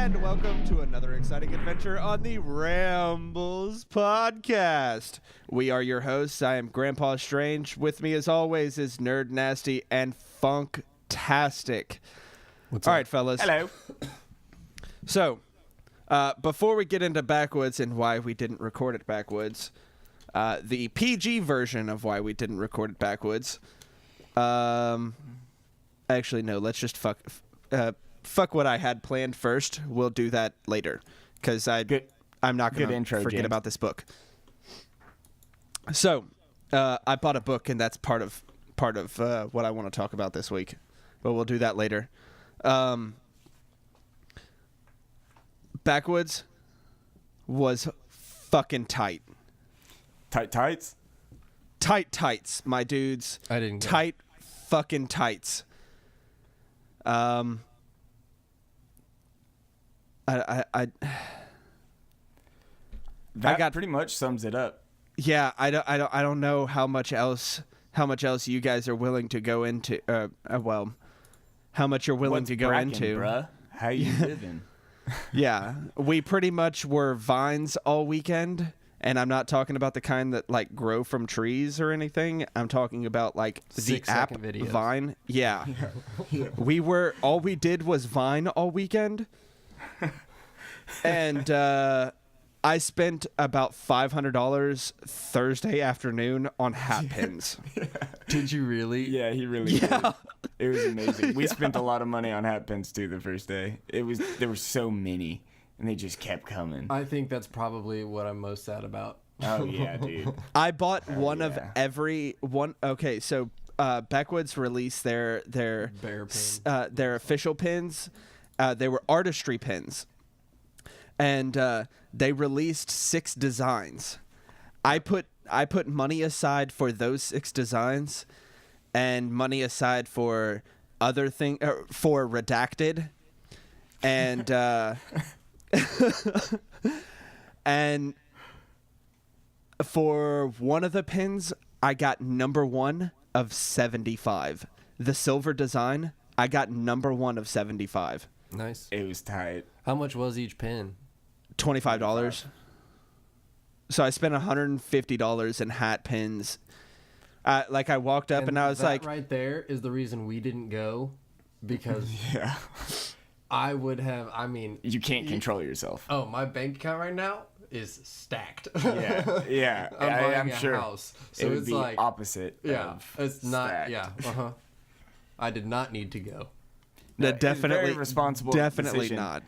and welcome to another exciting adventure on the Rambles podcast. We are your hosts. I am Grandpa Strange. With me, as always, is Nerd Nasty and Funktastic. What's All up? right, fellas. Hello. So, before we get into Backwoods and why we didn't record it Backwoods, the PG version of why we didn't record it Backwoods. Actually, no. Let's just fuck what I had planned first. We'll do that later, because I'm not going to forget about this book. So, I bought a book, and that's part of what I want to talk about this week. But we'll do that later. Backwoods was fucking tight. Tights? Tights, my dudes. I didn't go. Tight fucking tights. I got pretty much sums it up. Yeah, I don't know how much else you guys are willing to go into. How much you're willing to go into, bruh? How you living? Yeah, we pretty much were vines all weekend, and I'm not talking about the kind that like grow from trees or anything. I'm talking about like the app videos. Vine. Yeah. All we did was Vine all weekend. And I spent about $500 Thursday afternoon on hat pins. Did you really? Yeah, he really did. It was amazing. We spent a lot of money on hat pins too the first day. There were so many, and they just kept coming. I think that's probably what I'm most sad about. Oh yeah, dude. I bought one of every one. Okay, so Backwoods released their Bear pins. Their official pins. They were artistry pins, and they released 6 designs. I put money aside for those 6 designs, and money aside for other for redacted, and and for one of the pins, I got number 1 of 75. The silver design, I got number 1 of 75. Nice. It was tight. How much was each pin? $25. So I spent $150 in hat pins. I walked up and I was that like, right there is the reason we didn't go, because Yeah. I would have. I mean, You can't control yourself. oh, my bank account right now is stacked. Yeah. I'm buying I'm a sure. house, so it would it's be like opposite. yeah, of it's not. stacked. Yeah, I did not need to go. No, it was definitely, very responsible definitely decision. not.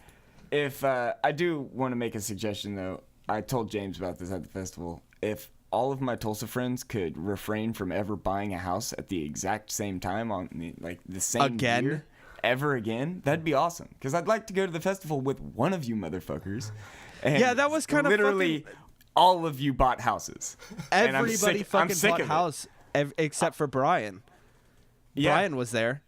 If I do want to make a suggestion, though, I told James about this at the festival. If all of my Tulsa friends could refrain from ever buying a house at the exact same time on the same year, ever again, that'd be awesome. Because I'd like to go to the festival with one of you motherfuckers. And Yeah, that was kind of literally all of you bought houses. And I'm Everybody sick- fucking I'm sick bought of it. house except for Brian. Yeah. Brian was there.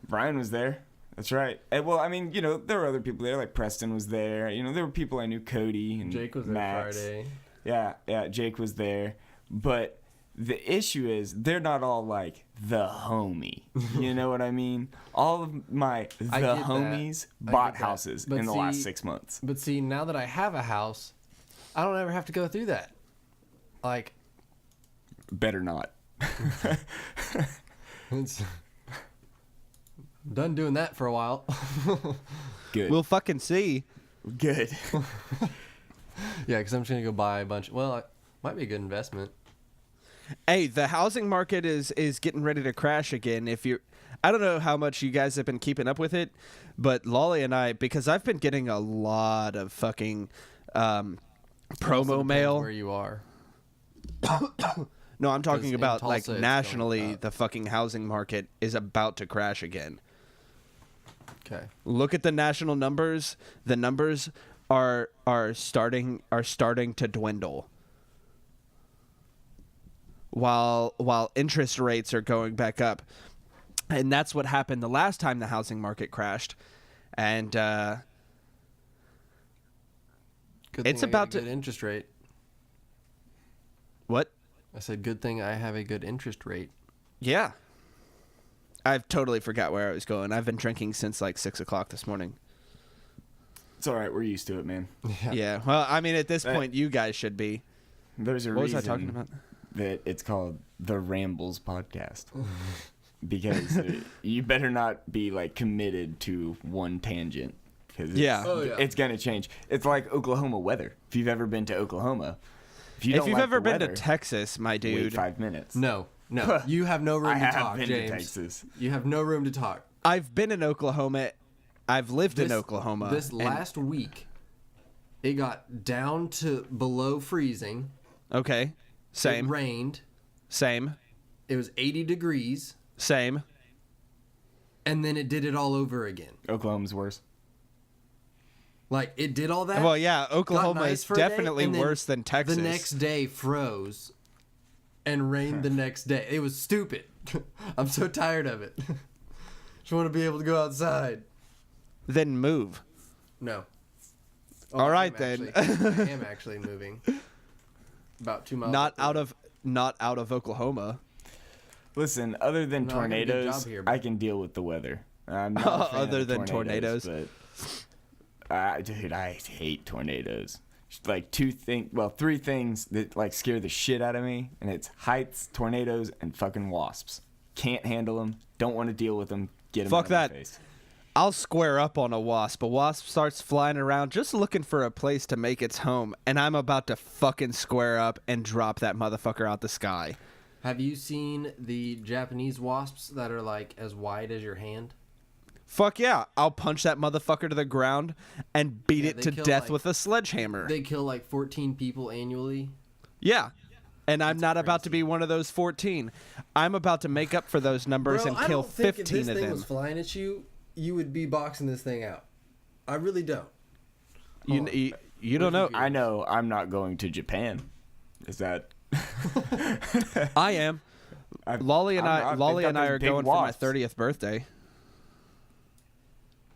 Brian was there. That's right. And, well, I mean, there were other people there. Like Preston was there. There were people I knew, Cody and Jake was there Max. Friday. Yeah, Jake was there. But the issue is they're not all like the homie. You know what I mean? All of I get that. homies I bought get that. houses But in the see- last 6 months. But see, now that I have a house, I don't ever have to go through that. Like, Better not. it's done doing that for a while. Good. We'll fucking see. Good. Yeah, because I'm just gonna go buy a bunch. Well, it might be a good investment. Hey, the housing market is getting ready to crash again. I don't know how much you guys have been keeping up with it, but Lolly and I, because I've been getting a lot of fucking Also promo depends mail. where you are. No, I'm talking in about Tulsa, like it's going nationally, up. the fucking housing market is about to crash again. Okay. Look at the national numbers. The numbers are starting to dwindle. While interest rates are going back up. And that's what happened the last time the housing market crashed. And Good It's thing I got about a to- good interest rate. what? I said, good thing I have a good interest rate. Yeah. I've totally forgot where I was going. I've been drinking since like 6 o'clock this morning. It's all right. We're used to it, man. Yeah. Well, I mean, at this point, you guys should be. There's a What was reason I talking about? that it's called the Rambles podcast. Because you better not be like committed to one tangent. Because it's going to change. It's like Oklahoma weather. If you've ever been to Oklahoma, if you've ever been to Texas, my dude. Wait 5 minutes. No. You have no room to talk, been James. to Texas. You have no room to talk. I've been in Oklahoma. I've lived in Oklahoma. This last week, it got down to below freezing. Okay. Same. It rained. Same. It was 80 degrees. Same. And then it did it all over again. Oklahoma's worse. Like, it did all that. Well, yeah, Oklahoma nice is for a day, definitely and then worse than Texas. The next day froze and rained the next day. It was stupid. I'm so tired of it. Just want to be able to go outside. Then move. No. All right, then. I am actually moving. About 2 miles. Not out of Oklahoma. Listen, other than No, I got a good job tornadoes, here, I can deal with the weather. I'm not a fan Other of than tornadoes. But, dude, I hate tornadoes. Like three things that like scare the shit out of me, and it's heights, tornadoes, and fucking wasps. Can't handle them. Don't want to deal with them. Get them Fuck out of that. my face. I'll square up on a wasp. A wasp starts flying around just looking for a place to make its home, and I'm about to fucking square up and drop that motherfucker out the sky. Have you seen the Japanese wasps that are like as wide as your hand? Fuck yeah. I'll punch that motherfucker to the ground and beat it they to kill, death like- with a sledgehammer. They kill like 14 people annually. Yeah. And I'm not about to crazy. be one of those 14. I'm about to make up for those numbers Bro, and I kill don't think 15 if this of thing them. was flying at you, you would be boxing this thing out. I really don't. You don't know. I know I'm not going to Japan. Is that? I am. Lolly and I are going for my 30th birthday.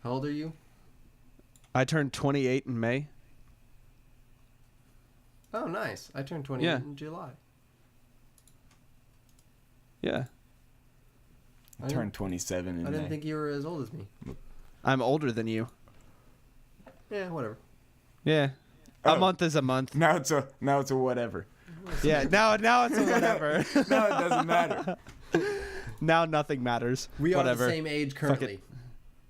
How old are you? I turned 28 in May. Oh, nice. I turned 28 in July. Yeah. I turned 27 in I didn't May. think you were as old as me. I'm older than you. Yeah, whatever. Yeah. Oh. A month is a month. Now it's a whatever. Yeah, now it's a whatever. No, it doesn't matter. Now nothing matters. We whatever. are the same age currently.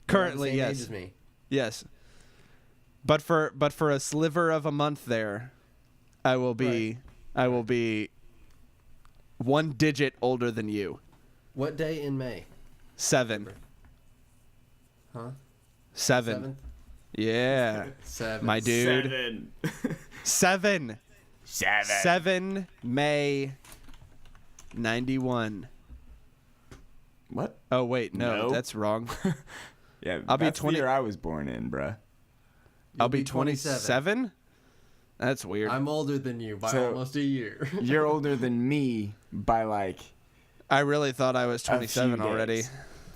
Currently, You're the same yes. age as me. Yes. But for a sliver of a month there, I will be one digit older than you. What day in May? 7. Huh? 7. 7th? Yeah. 7. My dude. 7. 7 May 91. What? Oh wait, no, No. that's wrong. Yeah, I'll be that's 20 the year I was born in, bruh. I'll be 27. That's weird. I'm older than you by So- almost a year. You're older than me by like I really thought I was a few 27 already.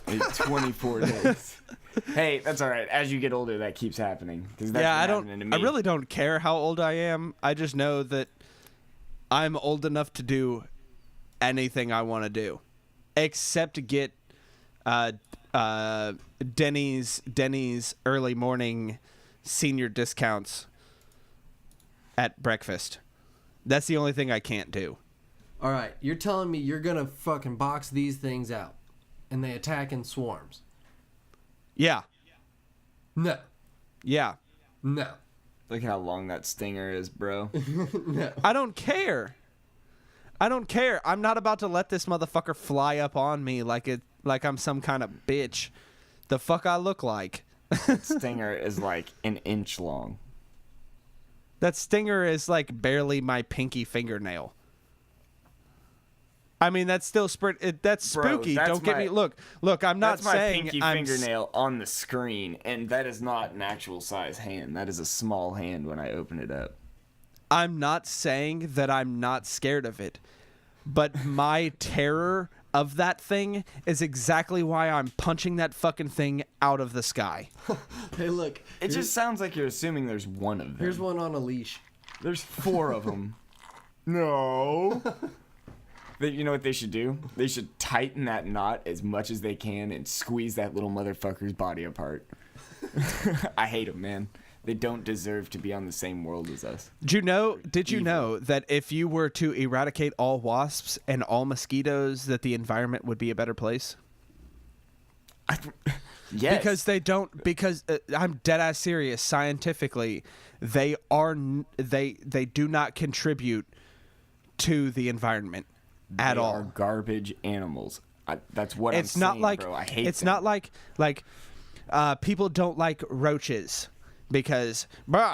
days. 24 days. Hey, that's all right. As you get older, that keeps happening. 'Cause that's Yeah, been I don't. happening to I me. really don't care how old I am. I just know that I'm old enough to do anything I want to do, except get Denny's early morning senior discounts at breakfast. That's the only thing I can't do. All right, you're telling me you're gonna fucking box these things out, and they attack in swarms? Yeah, No, yeah. no, Look how long that stinger is, bro. no. I don't care. I don't care. I'm not about to let this motherfucker fly up on me like I'm some kind of bitch. The fuck I look like. Stinger is like an inch long. That stinger is like barely my pinky fingernail. I mean, that's still that's Bro, spooky. that's Don't get me. my- Look. I'm not That's my saying pinky I'm. fingernail on the screen, and that is not an actual size hand. That is a small hand when I open it up. I'm not saying that I'm not scared of it, but my terror of that thing is exactly why I'm punching that fucking thing out of the sky. Hey, look. It just sounds like you're assuming there's one of them. Here's one on a leash. There's 4 of them. No. You know what they should do? They should tighten that knot as much as they can and squeeze that little motherfucker's body apart. I hate them, man. They don't deserve to be on the same world as us. Did you know that if you were to eradicate all wasps and all mosquitoes, that the environment would be a better place? Yes. Because I'm dead ass serious. Scientifically, they do not contribute to the environment at all. They are garbage animals. That's what It's I'm not saying, like bro. I hate it's them. not like people don't like roaches because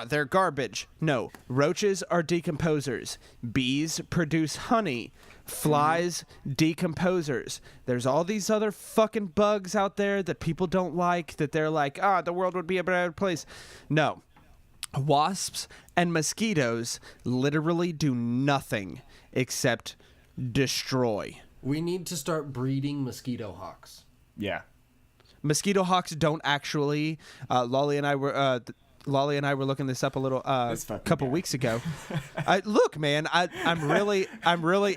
they're garbage. No, roaches are decomposers. Bees produce honey. Flies, decomposers. There's all these other fucking bugs out there that people don't like, that they're like, the world would be a better place. No. Wasps and mosquitoes literally do nothing except destroy. We need to start breeding mosquito hawks. Yeah. Mosquito hawks don't actually. Lolly and I were looking this up a little couple weeks ago. Look, man, I'm really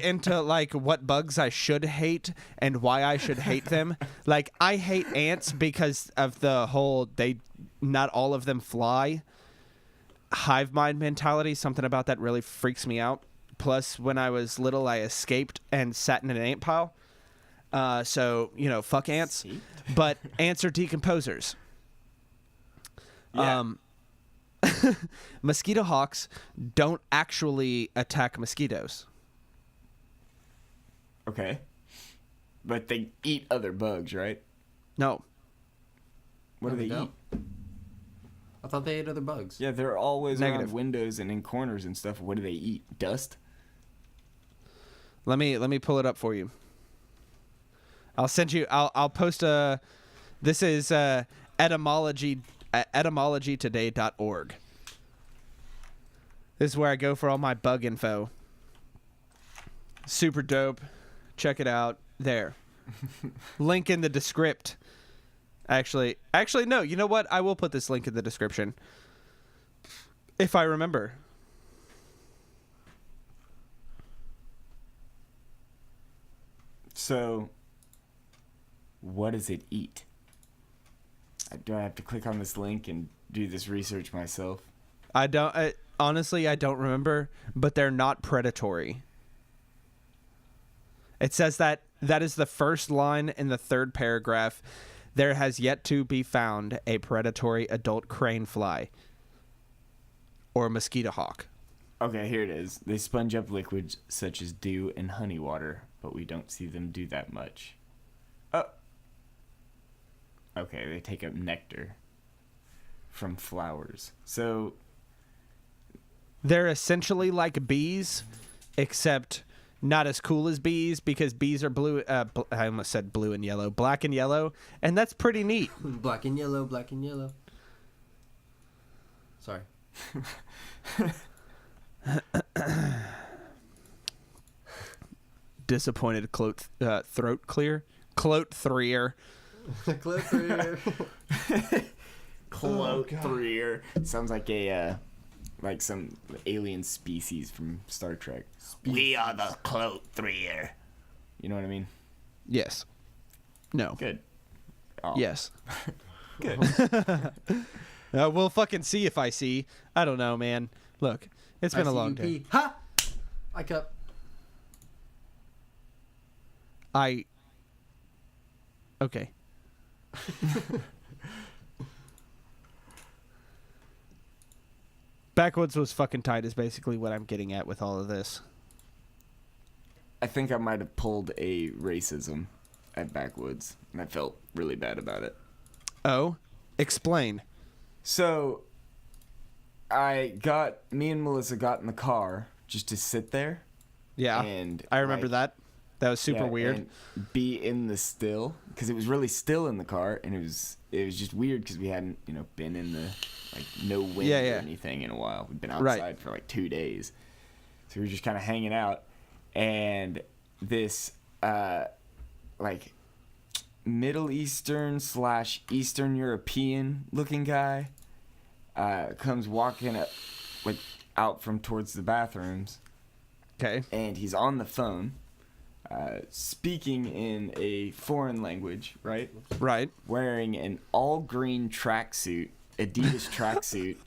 into like what bugs I should hate and why I should hate them. Like I hate ants because of the whole not all of them fly. Hive mind mentality. Something about that really freaks me out. Plus, when I was little, I escaped and sat in an ant pile. So fuck ants. But ants are decomposers. Yeah. Mosquito hawks don't actually attack mosquitoes. Okay. But they eat other bugs, right? No. What do they don't. eat? I thought they ate other bugs. Yeah, they're always Negative. around windows and in corners and stuff. What do they eat? Dust? Let me pull it up for you. I'll send you. I'll post a. This is etymologytoday.org. This is where I go for all my bug info. Super dope. Check it out. There. Link in the descript. Actually, no. You know what? I will put this link in the description. If I remember. So, what does it eat? Do I have to click on this link and do this research myself? Honestly, I don't remember, but they're not predatory. It says that is the first line in the third paragraph. There has yet to be found a predatory adult crane fly or mosquito hawk. Okay, here it is. They sponge up liquids such as dew and honey water, but we don't see them do that much. Oh. Okay, they take up nectar from flowers. So They're essentially like bees, except not as cool as bees because bees are blue. I almost said blue and yellow, black and yellow, and that's pretty neat. Black and yellow, black and yellow. Sorry. Disappointed throat clear. Clothrier. Clothrier. Sounds like a like some alien species from Star Trek. We are the Clothrier. You know what I mean? Yes. No. Good. Oh. Yes. Good. We'll fucking see if I see. I don't know, man. Look, it's been a long day. Ha! I cup. Okay. Backwoods was fucking tight is basically what I'm getting at with all of this. I think I might have pulled a racism at Backwoods, and I felt really bad about it. Oh? Explain. So, me and Melissa got in the car just to sit there. Yeah. And I remember that. That was super weird. And be in the still, because it was really still in the car, and it was just weird because we hadn't, been in the, no wind or anything in a while. We'd been outside for 2 days. So we were just kind of hanging out, and this, Middle Eastern / Eastern European looking guy comes walking up, out from towards the bathrooms. Okay. And he's on the phone, speaking in a foreign language, right? Right. Wearing an all green tracksuit, Adidas tracksuit,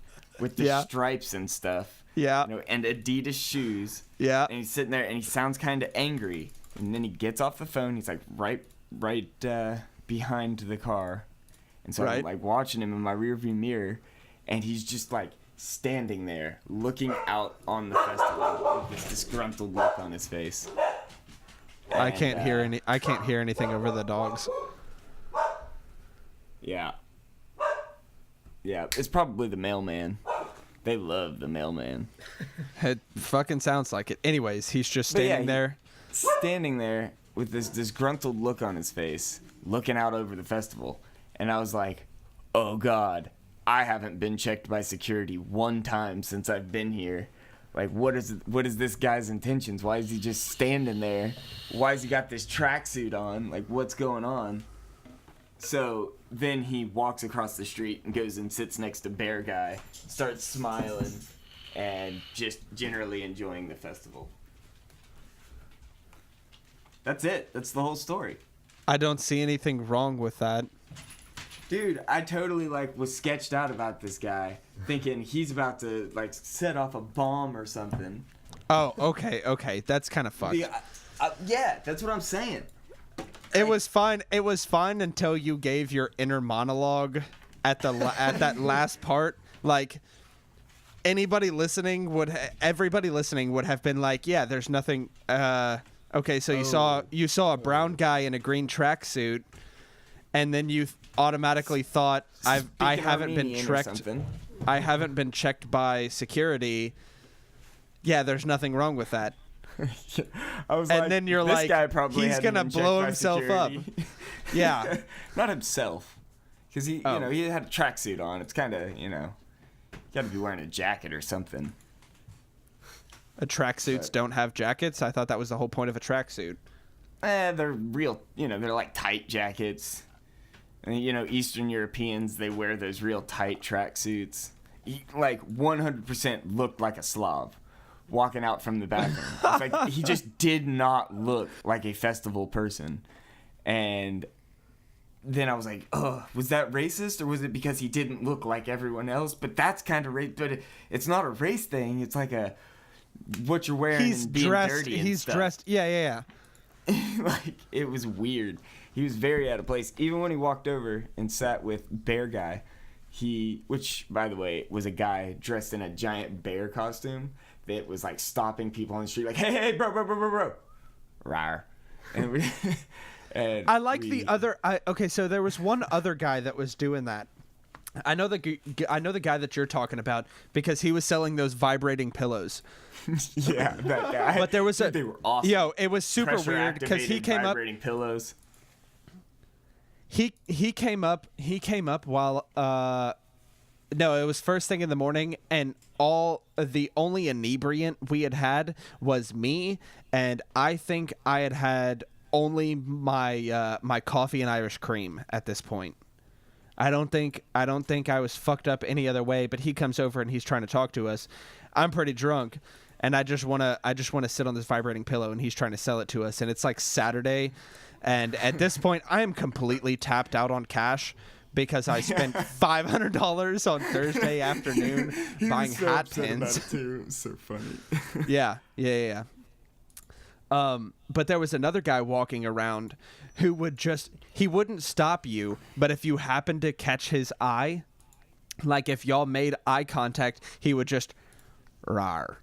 with the Yeah. stripes and stuff. Yeah. You know, and Adidas shoes. Yeah. And he's sitting there and he sounds kind of angry. And then he gets off the phone. He's like right behind the car. And so Right. I'm like watching him in my rearview mirror, and he's just like standing there looking out on the festival with this disgruntled look on his face. I And, can't hear anything over the dogs. Yeah. Yeah, it's probably the mailman. They love the mailman. It fucking sounds like it. Anyways, he's just But yeah, standing there. Standing there with this disgruntled look on his face, looking out over the festival. And I was like, oh God, I haven't been checked by security one time since I've been here. Like, what is this guy's intentions? Why is he just standing there? Why has he got this tracksuit on? Like, what's going on? So then he walks across the street and goes and sits next to Bear Guy, starts smiling, and just generally enjoying the festival. That's it. That's the whole story. I don't see anything wrong with that. Dude, I totally was sketched out about this guy, thinking he's about to set off a bomb or something. Oh, okay. That's kind of fucked. Yeah, that's what I'm saying. It was fine. It was fine until you gave your inner monologue at that last part. Like everybody listening would have been like, yeah, there's nothing. Okay, so you saw a brown guy in a green tracksuit, and then you automatically thought I haven't been checked. I haven't been checked by security. Yeah, there's nothing wrong with that. I was And then you're this like, guy probably he's hadn't gonna been checked blow by himself up. security. Yeah. Not himself, because he he had a tracksuit on. It's kind of you got to be wearing a jacket or something. Tracksuits don't have jackets. I thought that was the whole point of a tracksuit. They're real. They're like tight jackets. And Eastern Europeans, they wear those real tight tracksuits. He 100% looked like a Slav walking out from the bathroom. It's like he just did not look like a festival person. And then I was like, oh, was that racist, or was it because he didn't look like everyone else? But that's kind of race. But it's not a race thing. It's like what you're wearing and being dirty and stuff. Dressed. Yeah. It was weird. He was very out of place. Even when he walked over and sat with Bear Guy, which by the way was a guy dressed in a giant bear costume that was stopping people on the street, hey, bro, rawr. And I like the other. Okay, so there was one other guy that was doing that. I know the guy that you're talking about because he was selling those vibrating pillows. Yeah, that guy. But there was they were awesome. Yo, it was super weird because he came up. Vibrating pillows. He came up while no, it was first thing in the morning, and the only inebriant we had was me, and I think I had only my my coffee and Irish cream at this point. I don't think I was fucked up any other way, but he comes over and he's trying to talk to us. I'm pretty drunk, and I just wanna sit on this vibrating pillow, and he's trying to sell it to us, and it's Saturday. And at this point, I am completely tapped out on cash because I spent $500 on Thursday afternoon buying hat pins. About it too. It was so funny. Yeah. But there was another guy walking around who he wouldn't stop you, but if you happened to catch his eye, if y'all made eye contact, he would just rawr.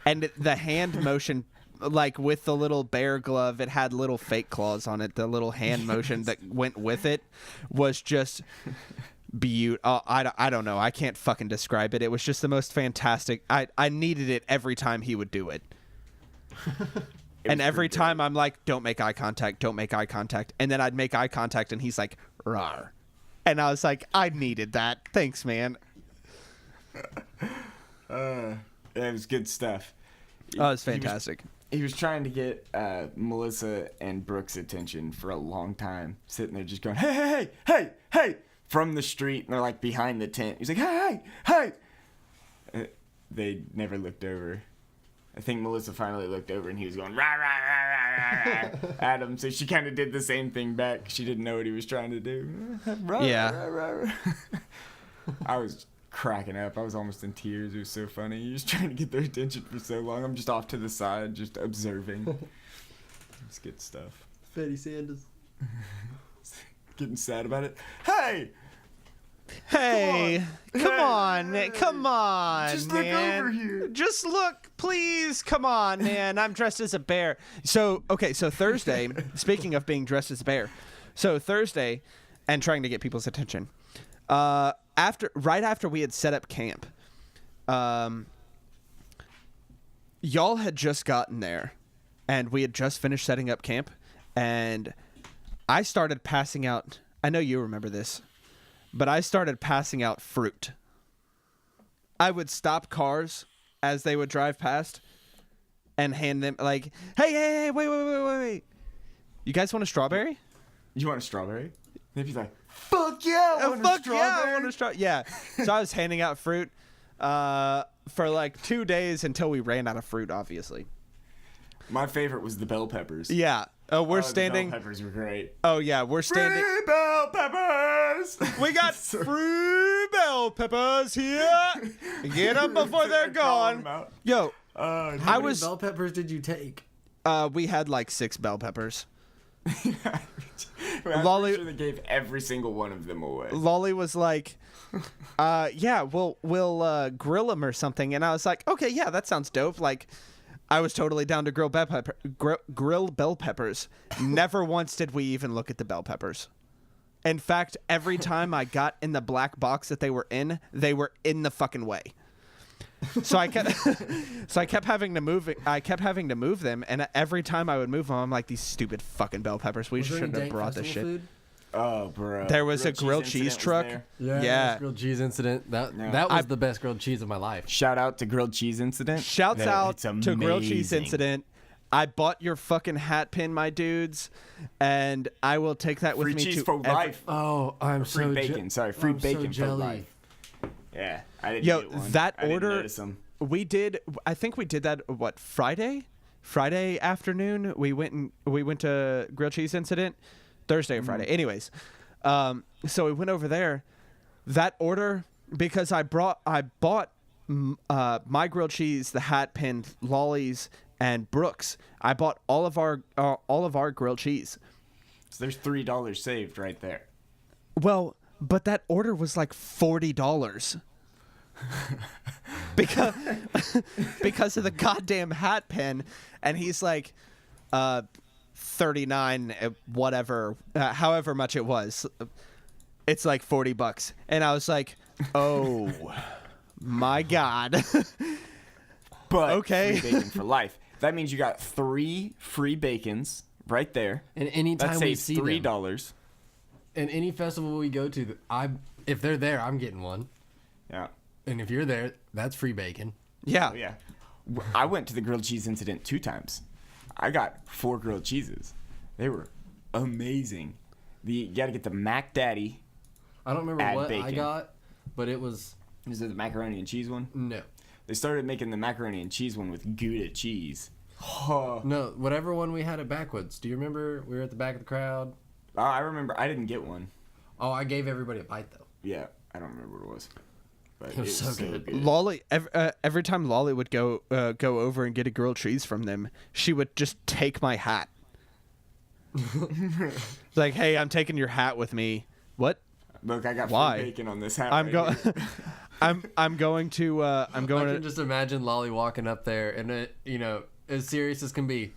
And the hand motion, with the little bear glove, it had little fake claws on it. The little hand motion that went with it was just beautiful. I don't know. I can't fucking describe it. It was just the most fantastic. I needed it every time he would do it. And every time I'm like, don't make eye contact. And then I'd make eye contact and he's like, rawr. And I was like, I needed that. Thanks, man. It was good stuff. Oh, it's fantastic. He was trying to get Melissa and Brooke's attention for a long time, sitting there just going, hey, from the street, and they're behind the tent. He's like, hey. They never looked over. I think Melissa finally looked over, and he was going, rah, rah, rah, rah, rah, at him. So she kind of did the same thing back. She didn't know what he was trying to do. Rah, Yeah. rah, rah, rah. I was cracking up. I was almost in tears. It was so funny. He was trying to get their attention for so long. I'm just off to the side, just observing. It's good stuff. Fatty Sanders. Getting sad about it. Hey! Hey, come on, Just look man. over here. Just look, please. Come on, man. I'm dressed as a bear. So Thursday, speaking of being dressed as a bear, so Thursday, and trying to get people's attention, right after we had set up camp, y'all had just gotten there, and we had just finished setting up camp, and I started passing out. I know you remember this. But I started passing out fruit. I would stop cars as they would drive past and hand them like, hey, wait. You guys want a strawberry? You want a strawberry? They'd be like, fuck yeah, I want a strawberry. Yeah, I want a strawberry. Yeah. So I was handing out fruit for like 2 days until we ran out of fruit, obviously. My favorite was the bell peppers. Yeah. We're standing. The bell peppers were great. Oh, yeah. We're standing. Free bell peppers! We got free bell peppers here. Get them before they're gone. Yo, How I many was. bell peppers did you take? We had like 6 bell peppers. I'm Lolly- pretty sure they gave every single one of them away. Lolly was like, yeah, we'll grill them or something. And I was like, okay, yeah, that sounds dope. Like, I was totally down to grill bell peppers. Never once did we even look at the bell peppers. In fact, every time I got in the black box that they were in the fucking way. So I kept having to move them, and every time I would move them, I'm like, these stupid fucking bell peppers. We Was there any shouldn't have dank brought this festival shit. food? Oh, bro. There was a grilled cheese incident truck. was Yeah, there. Yeah. grilled cheese incident. That Yeah. was the best grilled cheese of my life. Shout out to grilled cheese incident. Shouts That- out it's to Grilled Cheese amazing. Incident. I bought your fucking hat pin, my dudes, and I will take that with Free me cheese to for every- life. Oh, I'm Free so bacon. Sorry, free I'm so bacon for jelly. life. Yeah, I didn't Yo, get one. that I didn't order- notice 'em. We did. I think we did that. What, Friday? Friday afternoon. We went to Grilled Cheese Incident. Thursday or Friday. Anyways, so we went over there. That order, because I bought my grilled cheese, the hat pin, Lolly's, and Brooks. I bought all of our grilled cheese. So there's $3 saved right there. Well, but that order was like $40. because of the goddamn hat pin, and he's like 39 whatever, however much it was. It's like $40, and I was like, oh my god. But Okay. free bacon for life. That means you got 3 free bacons right there. And anytime That we saves see $3. them, and any festival we go to, if they're there, I'm getting one. Yeah. And if you're there, that's free bacon. Yeah. Oh, yeah. I went to the grilled cheese incident 2 times. I got 4 grilled cheeses. They were amazing. You got to get the Mac Daddy. I don't remember Add what I bacon. got, but it was Is it the macaroni and cheese one? no. They started making the macaroni and cheese one with Gouda cheese. Oh, No, whatever one we had at Backwoods. Do you remember? We were at the back of the crowd. I remember. I didn't get one. Oh, I gave everybody a bite though. Yeah, I don't remember what it was. But It was so good. Lolly, every time Lolly would go over and get a grilled cheese from them, she would just take my hat. Like, hey, I'm taking your hat with me. What? Look, I got Why? free bacon on this hat. I'm right going. here. I'm going to. I'm I going can to. just imagine Lolly walking up there and it, as serious as can be.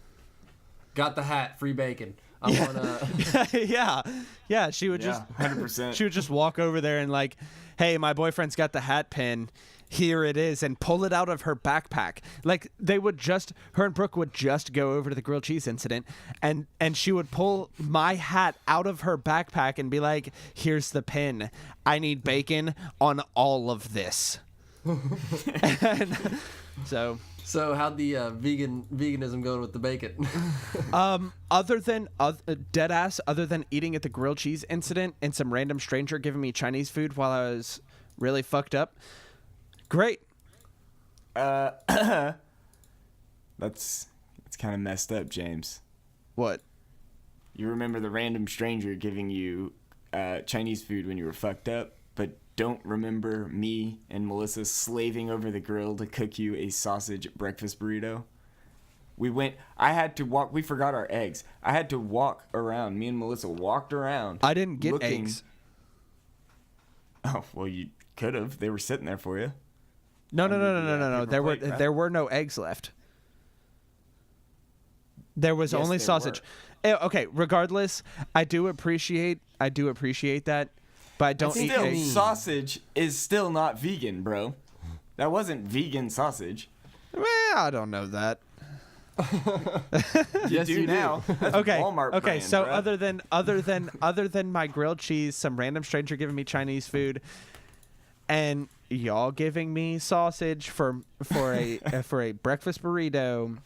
Got the hat, free bacon. I want to. yeah. She would just. Yeah, 100%. She would just walk over there and like, hey, my boyfriend's got the hat pin. Here it is, and pull it out of her backpack. Like her and Brooke would just go over to the grilled cheese incident, and she would pull my hat out of her backpack and be like, "Here's the pin. I need bacon on all of this." And so how'd the veganism going with the bacon? other than eating at the grilled cheese incident and some random stranger giving me Chinese food while I was really fucked up. Great. That's kind of messed up, James. What? You remember the random stranger giving you Chinese food when you were fucked up, but don't remember me and Melissa slaving over the grill to cook you a sausage breakfast burrito. I had to walk, we forgot our eggs. I had to walk around. Me and Melissa walked around. I didn't get eggs. Oh, well, you could have. They were sitting there for you. No. There were no eggs left. There was only sausage. Okay, regardless, I do appreciate that, but I don't eat eggs. Sausage is still not vegan, bro. That wasn't vegan sausage. I don't know that. Yes, you now. That's Okay. Walmart Okay. brand, So bro. other than my grilled cheese, some random stranger giving me Chinese food, and y'all giving me sausage for a breakfast burrito,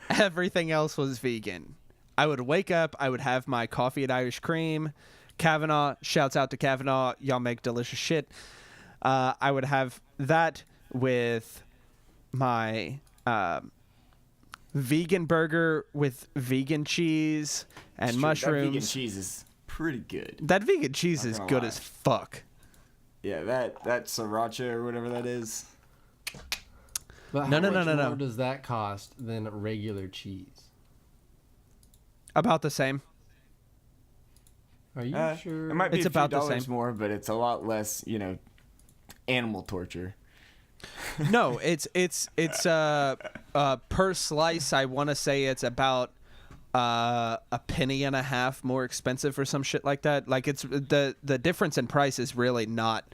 everything else was vegan. I would wake up. I would have my coffee and Irish cream. Kavanaugh, shouts out to Kavanaugh. Y'all make delicious shit. I would have that with my vegan burger with vegan cheese and mushrooms. That vegan cheese is pretty good. That vegan cheese is good lie. as fuck. Yeah, that sriracha or whatever that is. But No. how much more does that cost than regular cheese? About the same. Are you sure? It might be It's a few about the dollars same. more, but it's a lot less, animal torture. No, it's per slice. I want to say it's about a penny and a half more expensive or some shit like that. Like it's the difference in price is really not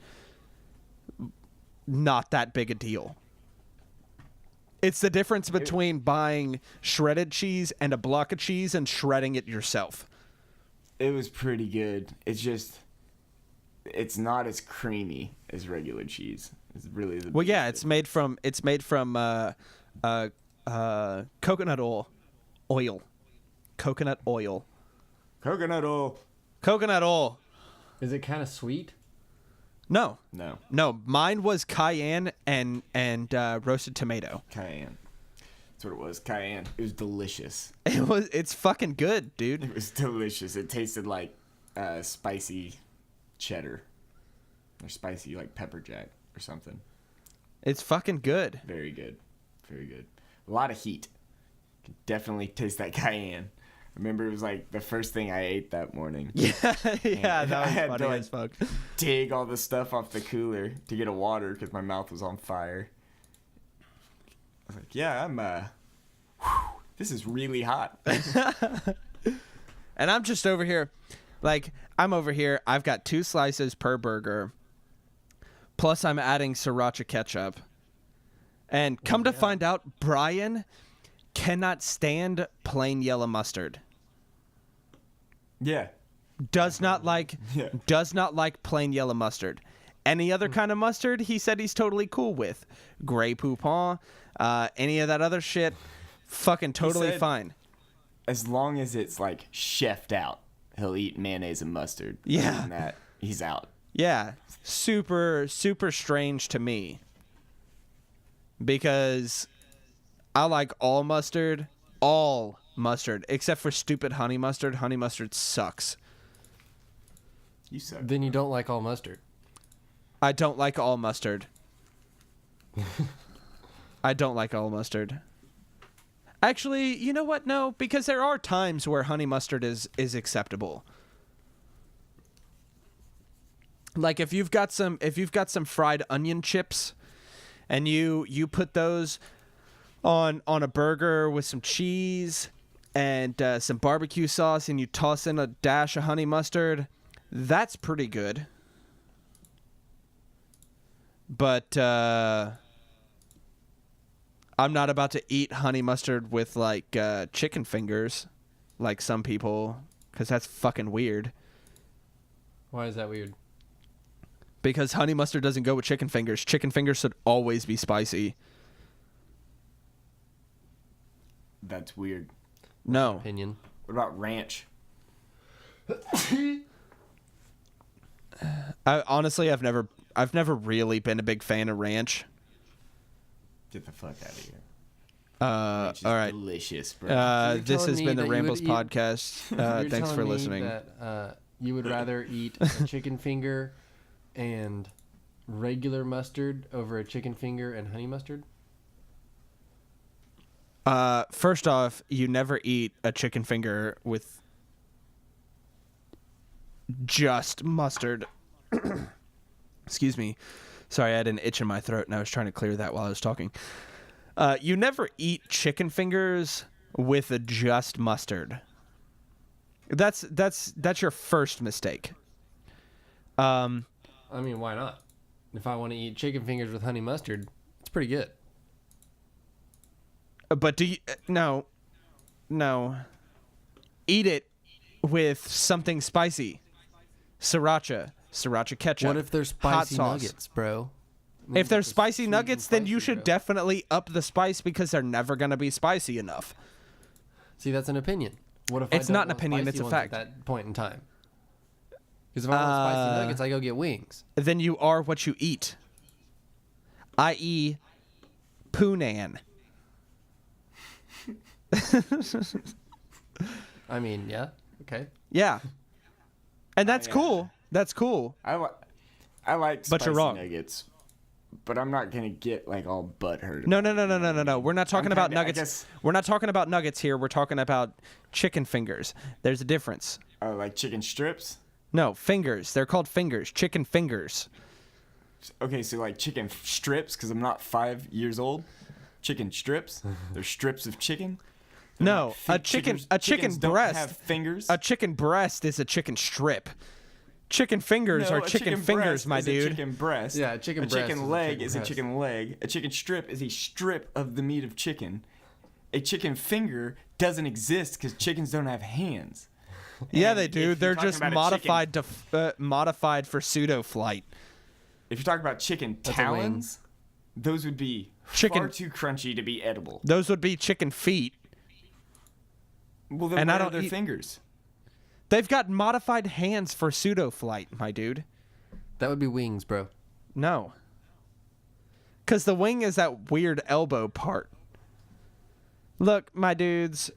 that big a deal. It's the difference between buying shredded cheese and a block of cheese and shredding it yourself. It was pretty good. It's not as creamy as regular cheese. It's really the Well, yeah, biggest it's made from coconut oil. Coconut oil. Coconut oil. Coconut oil. Is it kind of sweet? No. No. Mine was cayenne and roasted tomato. Cayenne. That's what it was. Cayenne. It was delicious. It's fucking good, dude. It was delicious. It tasted like spicy cheddar. Or spicy like pepper jack or something. It's fucking good. Very good. Very good. A lot of heat. Can definitely taste that cayenne. I remember it was like the first thing I ate that morning. Yeah, I that was had funny to, as fuck. Dig all the stuff off the cooler to get a water because my mouth was on fire. I was like, yeah, this is really hot. And I'm just over here. I've got 2 slices per burger. Plus I'm adding sriracha ketchup. And come to find out, Brian cannot stand plain yellow mustard. Yeah. Does not like plain yellow mustard. Any other kind of mustard, he said he's totally cool with. Grey Poupon, any of that other shit, fucking totally fine. As long as it's like chefed out, he'll eat mayonnaise and mustard. Yeah. Other than that, he's out. Yeah, super, super strange to me. Because I like all mustard, except for stupid honey mustard. Honey mustard sucks. You suck. Then you don't like all mustard. I don't like all mustard. I don't like all mustard. Actually, you know what? No, because there are times where honey mustard is acceptable. Like if you've got some fried onion chips and you put those on a burger with some cheese and some barbecue sauce and you toss in a dash of honey mustard, that's pretty good. But I'm not about to eat honey mustard with like chicken fingers like some people, because that's fucking weird. Why is that weird? Because honey mustard doesn't go with chicken fingers. Chicken fingers should always be spicy. That's weird. No. Opinion. What about ranch? Honestly, I've never really been a big fan of ranch. Get the fuck out of here. All right. Delicious, bro. This has telling been me the that you Rambles would eat- podcast. You're Thanks for telling me listening. That, you would rather eat a chicken finger and regular mustard over a chicken finger and honey mustard? First off, you never eat a chicken finger with just mustard. Excuse me. Sorry, I had an itch in my throat and I was trying to clear that while I was talking. You never eat chicken fingers with a just mustard. That's your first mistake. I mean, why not? If I want to eat chicken fingers with honey mustard, it's pretty good. But do you no. Eat it with something spicy. Sriracha ketchup. What if they're hot spicy sauce. nuggets, bro? If they're spicy sweet and nuggets, then you spicy, should bro. definitely up the spice because they're never going to be spicy enough. See, that's an opinion. What if It's I don't not an want opinion, spicy it's a ones fact. At that point in time. Because if I want spicy nuggets, I go get wings. Then you are what you eat. I.e., Poonan. I mean, yeah, okay. Yeah. And that's Yeah. cool. That's cool. I like But spicy you're wrong. nuggets, but I'm not gonna get like all butthurt. No. We're not talking about kinda- I nuggets. guess- We're not talking about nuggets here. We're talking about chicken fingers. There's a difference. Oh, like chicken strips. No, fingers. They're called fingers. Chicken fingers. Okay, so like chicken strips, because I'm not 5 years old. Chicken strips. They're strips of chicken. They're No, not a chicken chickens don't breast. have fingers. A chicken breast is a chicken strip. Chicken fingers No, are a chicken fingers, breast my is a dude. chicken breast. Yeah, a chicken A breast chicken is a leg chicken is a breast. chicken leg. A chicken strip is a strip of the meat of chicken. A chicken finger doesn't exist because chickens don't have hands. Yeah, And they if do. you're They're talking just about a modified to modified for pseudo flight. If you're talking about chicken That's a wing. talons, those would be Chicken- far too crunchy to be edible. Those would be chicken feet. Well, then And I where are don't their eat- fingers? They've got modified hands for pseudo flight, my dude. That would be wings, bro. No. Because the wing is that weird elbow part. Look, my dudes,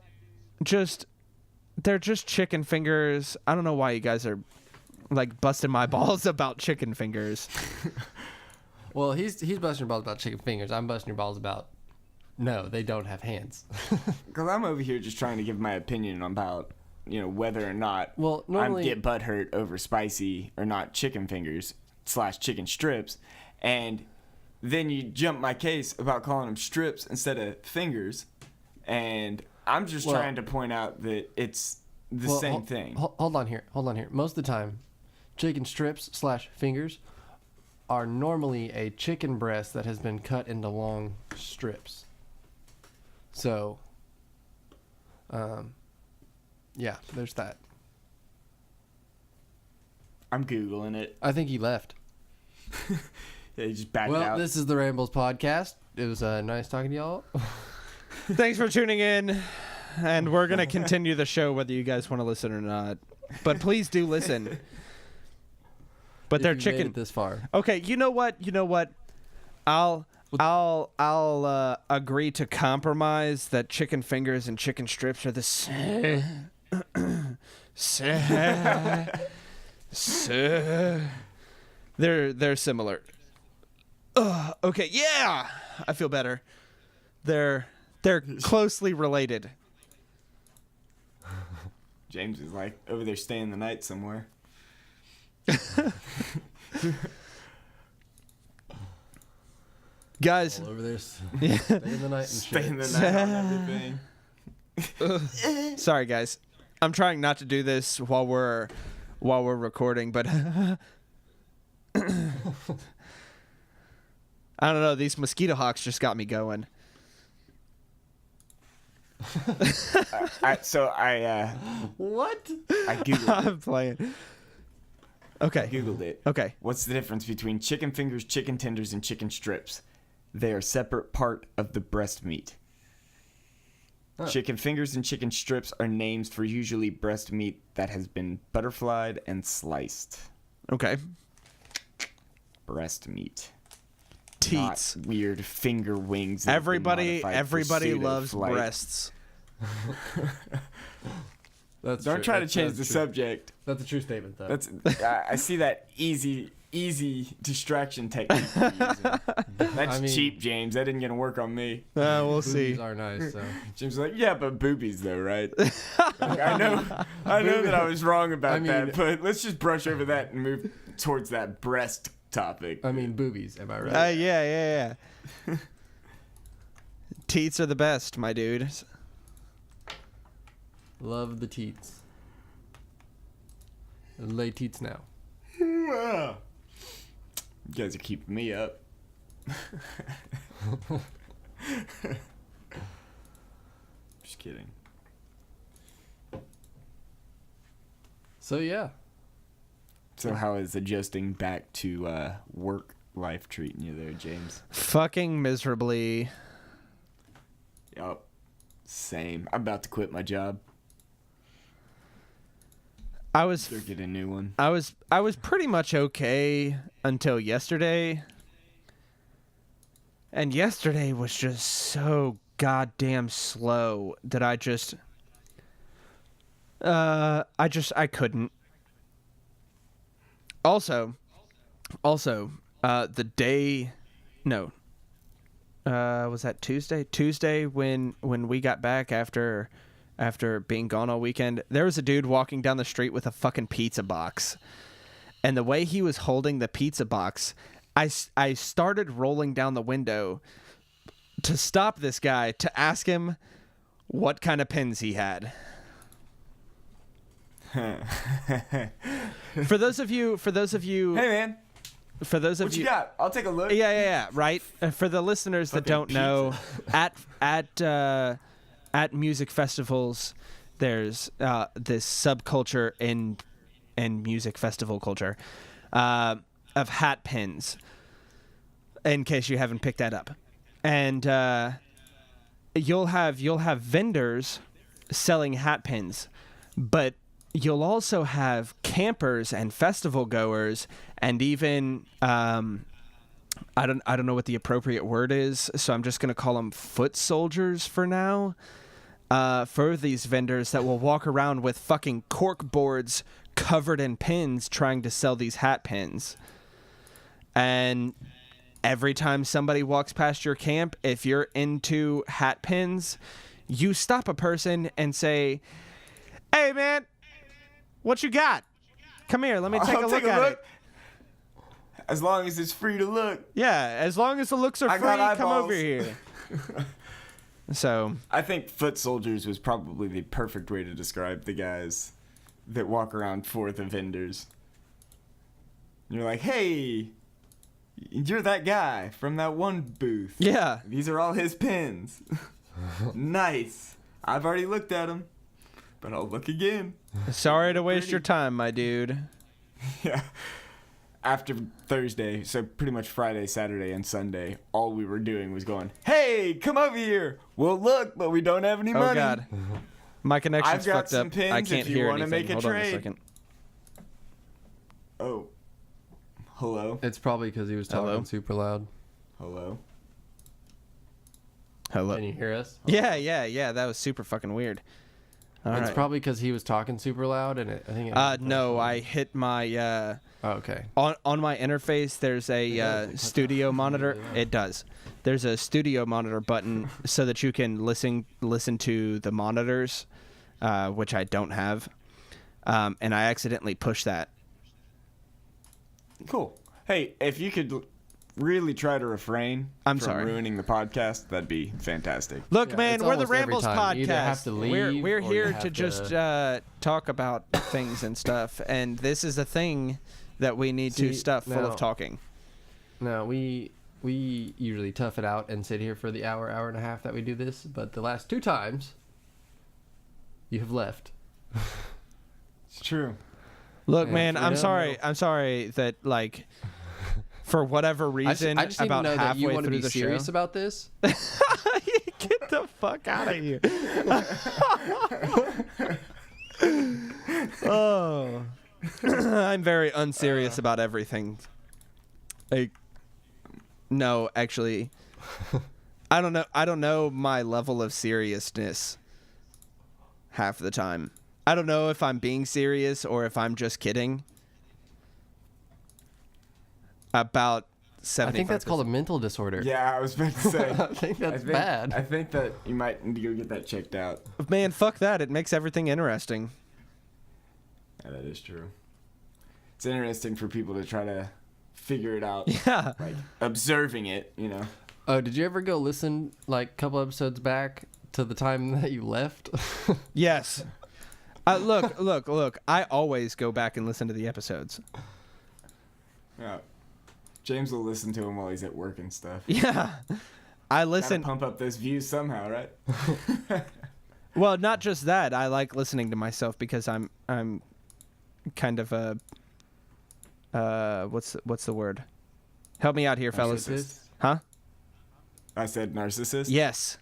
they're just chicken fingers. I don't know why you guys are like busting my balls about chicken fingers. Well, he's busting your balls about chicken fingers. I'm busting your balls about no, they don't have hands. Because I'm over here just trying to give my opinion about, whether or not Well, normally- I get butthurt over spicy or not chicken fingers / chicken strips. And then you jump my case about calling them strips instead of fingers. And I'm just Well- trying to point out that it's the Well, same thing. Hold on here. Most of the time, chicken strips / fingers are normally a chicken breast that has been cut into long strips. So, yeah, there's that. I'm Googling it. I think he left. Yeah, you just backed Well, out. this is the Rambles podcast. It was nice talking to y'all. Thanks for tuning in. And we're going to continue the show whether you guys want to listen or not. But please do listen. But If they're you made chicken. it this far. Okay, you know what? I'll agree to compromise that chicken fingers and chicken strips are the same. They're similar. Okay, yeah, I feel better. They're closely related. James is like over there staying the night somewhere. Guys, All over there. Stay in the night and Staying shit. the night on everything. sorry guys. I'm trying not to do this while we're recording, but I don't know, these mosquito hawks just got me going. I What? Googled it. I'm playing. Okay. Googled it. Okay. What's the difference between chicken fingers, chicken tenders, and chicken strips? They are separate part of the breast meat. Huh. Chicken fingers and chicken strips are names for usually breast meat that has been butterflied and sliced. Okay. Breast meat. Teats. Not weird finger wings. that have been Everybody modified for loves pseudo-flight. breasts. That's Don't true. try to That's- change that's the true. subject. That's a true statement, though. I see that easy distraction technique you're using. That's I mean- cheap, James. That isn't gonna work on me. We'll Boobies see. are nice, so. James is like, yeah, but boobies though, right? Like, I know that I was wrong about I mean- that, but let's just brush over that and move towards that breast topic. I mean, boobies. Am I right? Yeah. Teats are the best, my dude. Love the teats. Lay teats now. You guys are keeping me up. Just kidding. So yeah, So how is adjusting back to work life treating you there, James? Fucking miserably. Yup. Same. I'm about to quit my job. I was Or get a new one. I was pretty much okay until yesterday. And yesterday was just so goddamn slow that I couldn't. Also, the day, no, was that Tuesday? Tuesday when we got back after being gone all weekend, there was a dude walking down the street with a fucking pizza box. And the way he was holding the pizza box, I started rolling down the window to stop this guy to ask him what kind of pins he had. For those of you, Hey man, what you got? I'll take a look. yeah, right. For the listeners that don't know, at music festivals, there's this subculture in music festival culture of hat pins. In case you haven't picked that up, and you'll have vendors selling hat pins, but you'll also have campers and festival goers, and even I don't know what the appropriate word is, so I'm just gonna call them foot soldiers for now. For these vendors that will walk around with fucking cork boards covered in pins, trying to sell these hat pins. And every time somebody walks past your camp, if you're into hat pins, you stop a person and say, "Hey man, what you got? Come here, let me take a look at it." As long as it's free to look. Yeah, as long as the looks are I free, got come over eyeballs. here. So I think foot soldiers was probably the perfect way to describe the guys that walk around for the vendors. You're like, hey, you're that guy from that one booth. yeah, These are all his pins. Nice. I've already looked at them, but I'll look again. sorry to waste Pretty. your time, my dude. Yeah. After Thursday, so pretty much Friday, Saturday, and Sunday, all we were doing was going, hey, come over here. We'll look, but we don't have any money. Oh god, my connection's I've got fucked some up. pins I if can't you hear wanna anything. make a Hold on a trade. second. Oh. Hello? It's probably because he was talking Hello? super loud. Hello? Hello. Can you hear us? Yeah. That was super fucking weird. All It's right. probably because he was talking super loud, and I think. It No, I hit my Oh, okay. on my interface. There's a studio monitor. Yeah. It does. There's a studio monitor button so that you can listen to the monitors, which I don't have, and I accidentally pushed that. Cool. Hey, if you could really try to refrain I'm from sorry. ruining the podcast, that'd be fantastic. Look, Yeah, man, it's we're the almost every Rambles time. You either podcast. have to leave we're or you here have to just talk about things and stuff, and this is a thing that we need to See, stuff full now- of talking. No, we usually tough it out and sit here for the hour and a half that we do this, but the last 2 times, you have left. It's true. Look, Yeah, man, for I'm now, sorry. no. I'm sorry that like for whatever reason I just need to about know that you halfway want to through be the serious show. about this. Get the fuck out of here. Oh. I'm very unserious about everything. Like no, actually I don't know my level of seriousness half the time. I don't know if I'm being serious or if I'm just kidding. About 75%. I think that's called a mental disorder. Yeah, I was about to say. I think that's bad. I think that you might need to go get that checked out. Man, fuck that. It makes everything interesting. Yeah, that is true. It's interesting for people to try to figure it out. Yeah. Like, observing it, Oh, did you ever go listen, like, a couple episodes back to the time that you left? Yes. Look. I always go back and listen to the episodes. Yeah. James will listen to him while he's at work and stuff. Yeah. I Gotta listen. pump up those views somehow, right? Well, not just that. I like listening to myself because I'm kind of a what's the word? Help me out here, fellas. Narcissist? Huh? I said narcissist. Yes.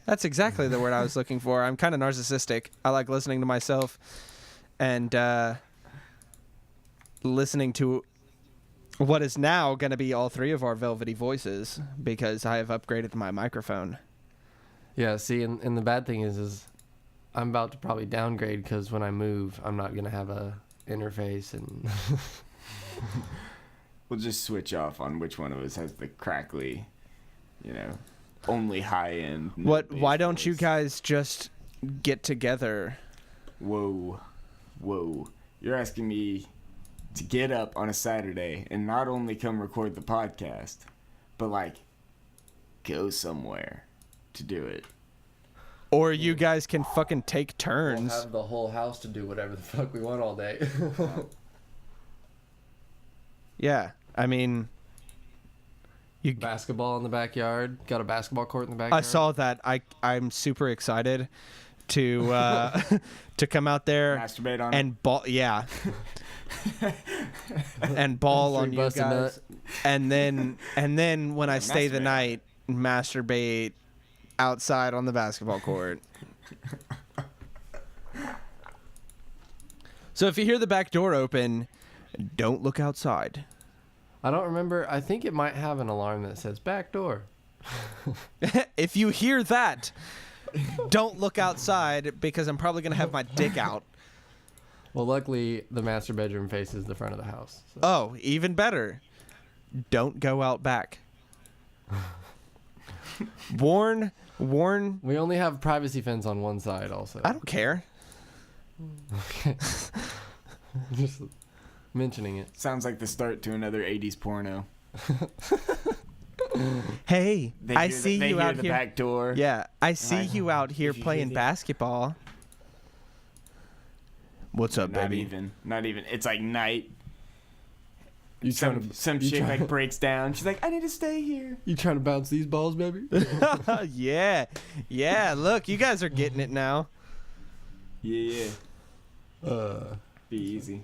That's exactly the word I was looking for. I'm kind of narcissistic. I like listening to myself and listening to what is now going to be all three of our velvety voices because I have upgraded my microphone. Yeah, see, and the bad thing is I'm about to probably downgrade because when I move, I'm not going to have a interface and... We'll just switch off on which one of us has the crackly, only high end. Why don't you guys just get together? Whoa. You're asking me to get up on a Saturday and not only come record the podcast, but like go somewhere to do it. Or you guys can fucking take turns. We'll have the whole house to do whatever the fuck we want all day. Yeah, I mean, Basketball in the backyard. Got a basketball court in the backyard. I saw that. I'm super excited to to come out there Masturbate on and ball. Yeah. And ball on you Bust a nut. guys, and then when I stay the masturbate. night, masturbate outside on the basketball court. So if you hear the back door open, don't look outside. I don't remember. I think it might have an alarm that says back door. If you hear that, don't look outside because I'm probably gonna have my dick out. Well, luckily, the master bedroom faces the front of the house. So. Oh, even better. Don't go out back. Warn. We only have privacy fence on one side also. I don't care. Okay. Just mentioning it. Sounds like the start to another 80s porno. Hey, I see you out the here. back door. Yeah, I see Like, you out here if you playing hear the- basketball. What's up, Not baby? even. It's like night. You Some chick like breaks down. She's like, I need to stay here. You trying to bounce these balls, baby? Yeah. Look, you guys are getting it now. Yeah. Be easy.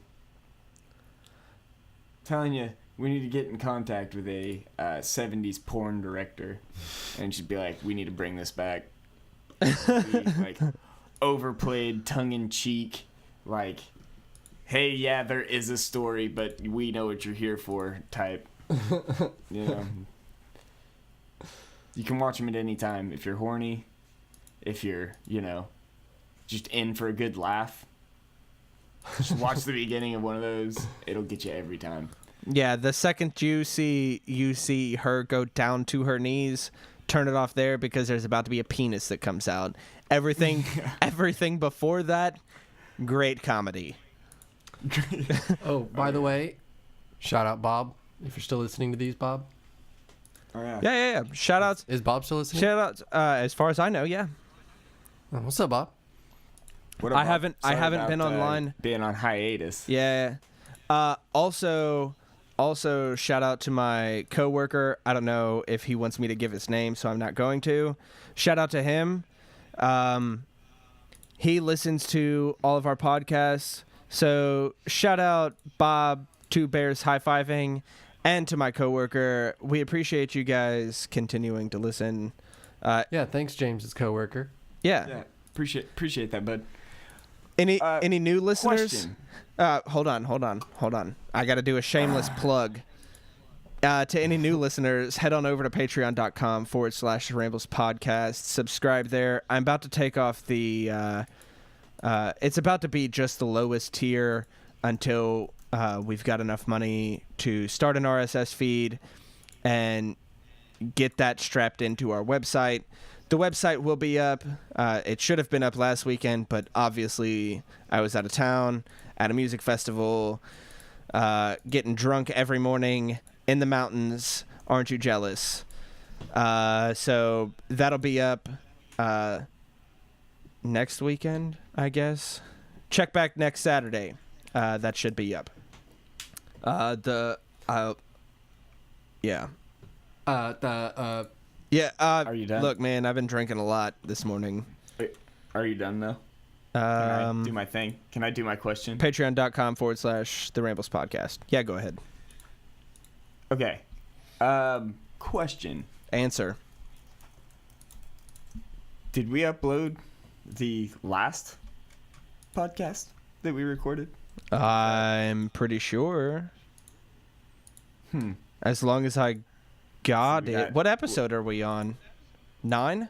Telling you, we need to get in contact with a 70s porn director, and she'd be like, we need to bring this back. Like overplayed, tongue-in-cheek, like, hey, yeah, there is a story, but we know what you're here for type. You can watch them at any time if you're horny, if you're, just in for a good laugh. Just watch the beginning of one of those. It'll get you every time. Yeah, the second you see her go down to her knees, turn it off there because there's about to be a penis that comes out. Everything before that, great comedy. Oh, by the way, shout out Bob. If you're still listening to these, Bob. Oh, yeah. Yeah. Shout outs. Is Bob still listening? Shout outs. As far as I know, yeah. Oh, what's up, Bob? What I about- haven't sorry been about, online. Being on hiatus. Yeah. Also, shout out to my coworker. I don't know if he wants me to give his name, so I'm not going to. Shout out to him. He listens to all of our podcasts. So shout out Bob, Two Bears High-Fiving, and to my coworker. We appreciate you guys continuing to listen. Yeah, thanks, James's coworker. Yeah. Appreciate that, bud. Any new listeners? Question. Hold on. I got to do a shameless plug. To any new listeners, head on over to patreon.com/Rambles podcast. Subscribe there. I'm about to take off the It's about to be just the lowest tier until we've got enough money to start an RSS feed and get that strapped into our website. The website will be up. It should have been up last weekend, but obviously I was out of town at a music festival, getting drunk every morning in the mountains. Aren't you jealous? So that'll be up next weekend, I guess. Check back next Saturday. That should be up. Yeah. Yeah. Are you done? Look, man, I've been drinking a lot this morning. Wait, are you done though? Can I do my thing? Can I do my question? Patreon.com/The Rambles Podcast. Yeah, go ahead. Okay. Question. Answer. Did we upload the last podcast that we recorded? I'm pretty sure. As long as I got So we it. got- What episode are we on? 9?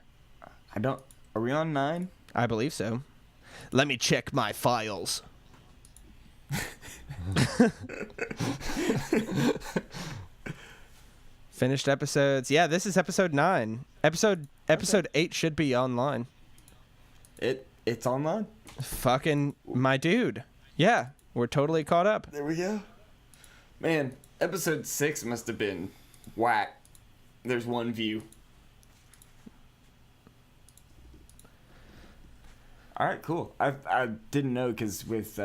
Are we on 9? I believe so. Let me check my files. Finished episodes. Yeah, this is episode 9. Episode 8 should be online. It's online? Fucking my dude. Yeah, we're totally caught up. There we go. Man, episode 6 must have been whack. There's one view. Alright, cool. I didn't know because with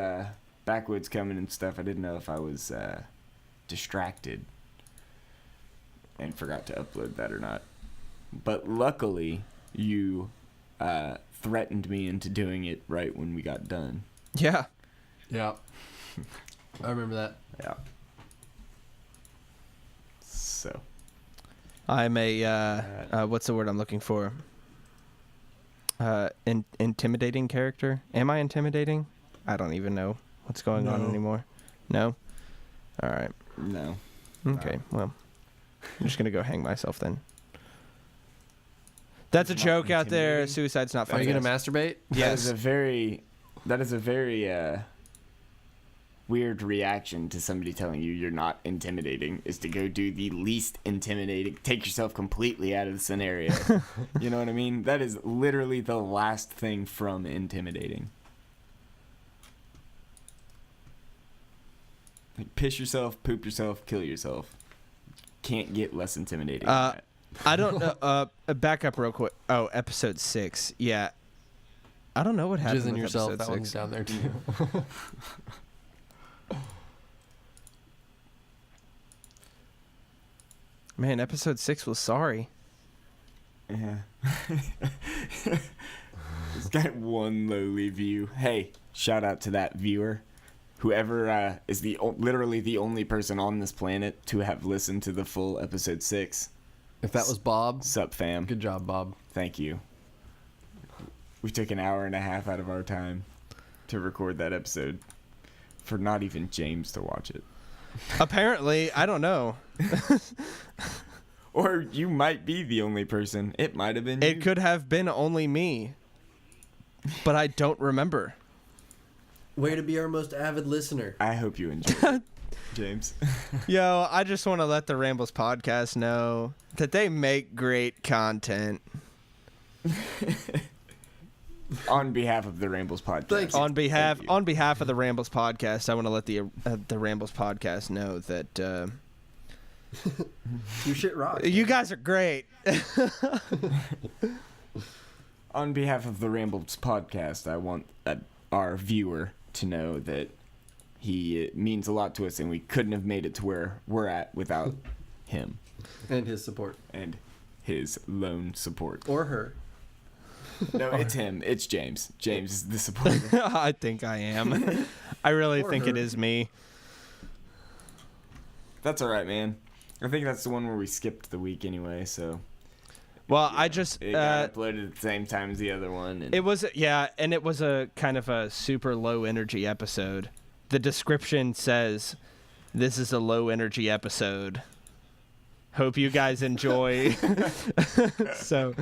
Backwoods coming and stuff, I didn't know if I was distracted and forgot to upload that or not. But luckily, you threatened me into doing it right when we got done. Yeah. Yeah. I remember that. Yeah. So. I'm a what's the word I'm looking for? Intimidating character. Am I intimidating? I don't even know what's going on No. anymore. No? All right. No. Okay. Well, I'm just going to go hang myself then. That's a Not joke out there. intimidating? Suicide's not Are fun. you going to masturbate? Yes. That is a very weird reaction to somebody telling you you're not intimidating, is to go do the least intimidating, take yourself completely out of the scenario. You know what I mean? That is literally the last thing from intimidating. Like, piss yourself, poop yourself, kill yourself. Can't get less intimidating than that. I don't know. Back up real quick. Oh, episode 6. Yeah. I don't know what happened Jizzing with yourself. episode That one's 6. down there too. Man, episode 6 was sorry. Yeah. It's got one lowly view. Hey, shout out to that viewer. Whoever is literally the only person on this planet to have listened to the full episode 6. If that was Bob, Sup, fam. good job, Bob. Thank you. We took an hour and a half out of our time to record that episode for not even James to watch it. Apparently, I don't know. Or you might be the only person. It might have been you. It could have been only me. But I don't remember. Way to be our most avid listener. I hope you enjoyed it, James. Yo, I just want to let the Rambles podcast know that they make great content. On behalf of the Rambles podcast. Thank you. On behalf Thank you. of the Rambles podcast, I want to let the Rambles podcast know that Your shit rocks. you guys are great. On behalf of the Rambles podcast, I want our viewer to know that he means a lot to us, and we couldn't have made it to where we're at without him And his support. and his lone support. Or her. No, it's him. It's James. James is the supporter. I think I am. I really Or think it her. is me. That's all right, man. I think that's the one where we skipped the week anyway, so Well, I just it got uploaded at the same time as the other one. And it was and it was a kind of a super low energy episode. The description says this is a low energy episode. Hope you guys enjoy. So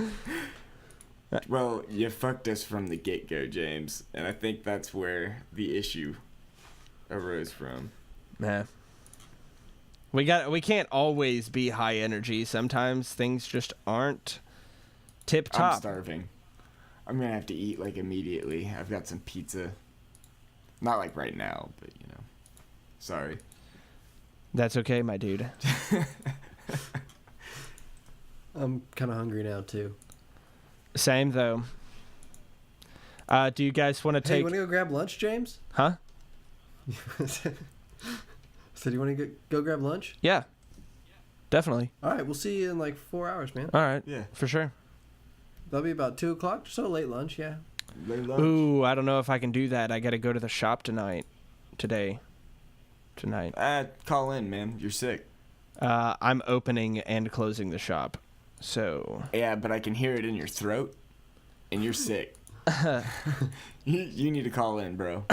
Well, you fucked us from the get-go, James, and I think that's where the issue arose from. Man. We can't always be high energy. Sometimes things just aren't tip top. I'm starving. I'm gonna have to eat like immediately. I've got some pizza. Not like right now, but you know. Sorry. That's okay, my dude. I'm kind of hungry now too. Same though. Do you guys want to Hey, take? you want to go grab lunch, James? Huh? So do you want to go grab lunch? Yeah. Definitely. All right, we'll see you in like 4 hours, man. All right. Yeah. For sure. That'll be about 2 o'clock, so late lunch, yeah. Late lunch. Ooh, I don't know if I can do that. I got to go to the shop tonight. Tonight. Call in, man. You're sick. I'm opening and closing the shop. So. Yeah, but I can hear it in your throat, and you're sick. You need to call in, bro.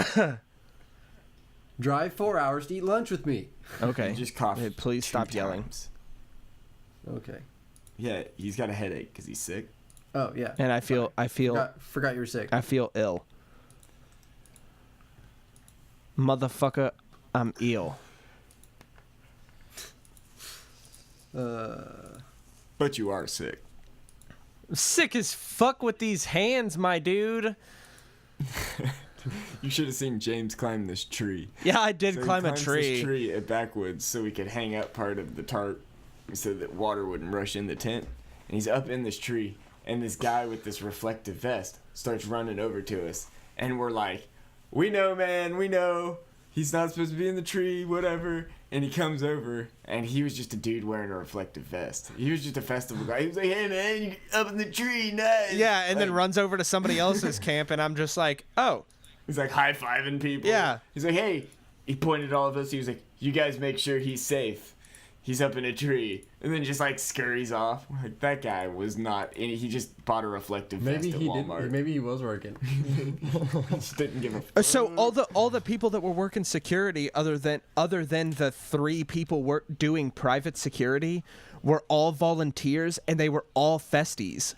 Drive 4 hours to eat lunch with me. Okay. You just cough. Hey, please 2 stop yelling. times. Okay. Yeah, he's got a headache because he's sick. Oh, yeah. And I feel Forgot you were sick. I feel ill. Motherfucker, I'm ill. But you are sick. Sick as fuck with these hands, my dude. You should have seen James climb this tree. Yeah, I did So he climb a climbs tree. This tree at backwoods so we could hang up part of the tarp so that water wouldn't rush in the tent. And he's up in this tree, and this guy with this reflective vest starts running over to us. And we're like, we know, man, we know. He's not supposed to be in the tree, whatever. And he comes over, and he was just a dude wearing a reflective vest. He was just a festival guy. He was like, hey, man, you up in the tree, nice. Yeah, and then Like, runs over to somebody else's camp, and I'm just like, oh. He's like high-fiving people. Yeah. He's like, hey, he pointed at all of us. He was like, you guys make sure he's safe. He's up in a tree. And then just like scurries off. Like, that guy was not any, he just bought a reflective vest at Walmart. Maybe he was working. Just didn't give a fuck. So all the people that were working security, other than the 3 people doing private security, were all volunteers, and they were all festies.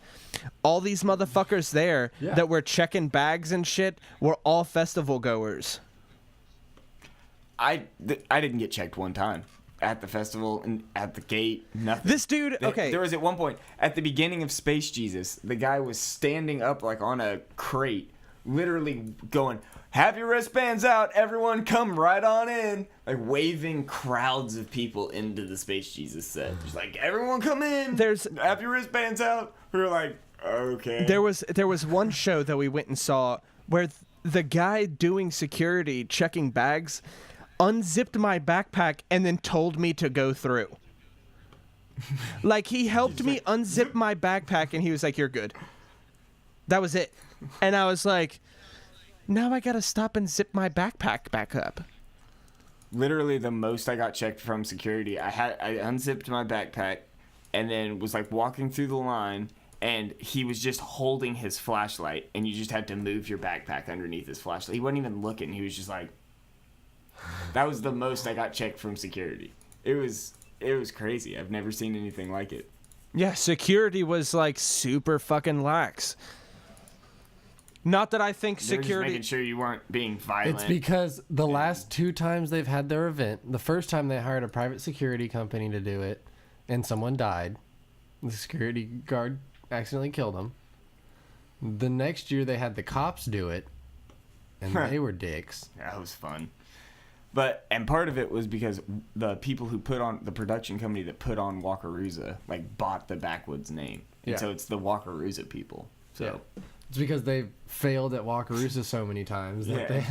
All these motherfuckers there Yeah. that were checking bags and shit were all festival goers. I didn't get checked one time. At the festival and at the gate, nothing. This dude, okay. There was at one point, at the beginning of Space Jesus, the guy was standing up like on a crate, literally going, have your wristbands out, everyone come right on in. Like waving crowds of people into the Space Jesus set. Just like, everyone come in, have your wristbands out. We were like, okay. There was one show that we went and saw where the guy doing security, checking bags, unzipped my backpack and then told me to go through. Like, he helped me unzip my backpack, and he was like, you're good. That was it. And I was like, now I gotta stop and zip my backpack back up. Literally the most I got checked from security, I unzipped my backpack and then was like walking through the line, and he was just holding his flashlight, and you just had to move your backpack underneath his flashlight. He wasn't even looking. He was just like, that was the most I got checked from security. It was crazy. I've never seen anything like it. Yeah, security was like super fucking lax. Not that I think They were just security. making sure you weren't being violent. It's because the last 2 times they've had their event, the first time they hired a private security company to do it, and someone died. The security guard accidentally killed him. The next year they had the cops do it, and they were dicks. That was fun. And part of it was because the people who put on, the production company that put on Wakarusa, like, bought the Backwoods name. And Yeah. so it's the Wakarusa people. So. Yeah. It's because they failed at Wakarusa so many times that they.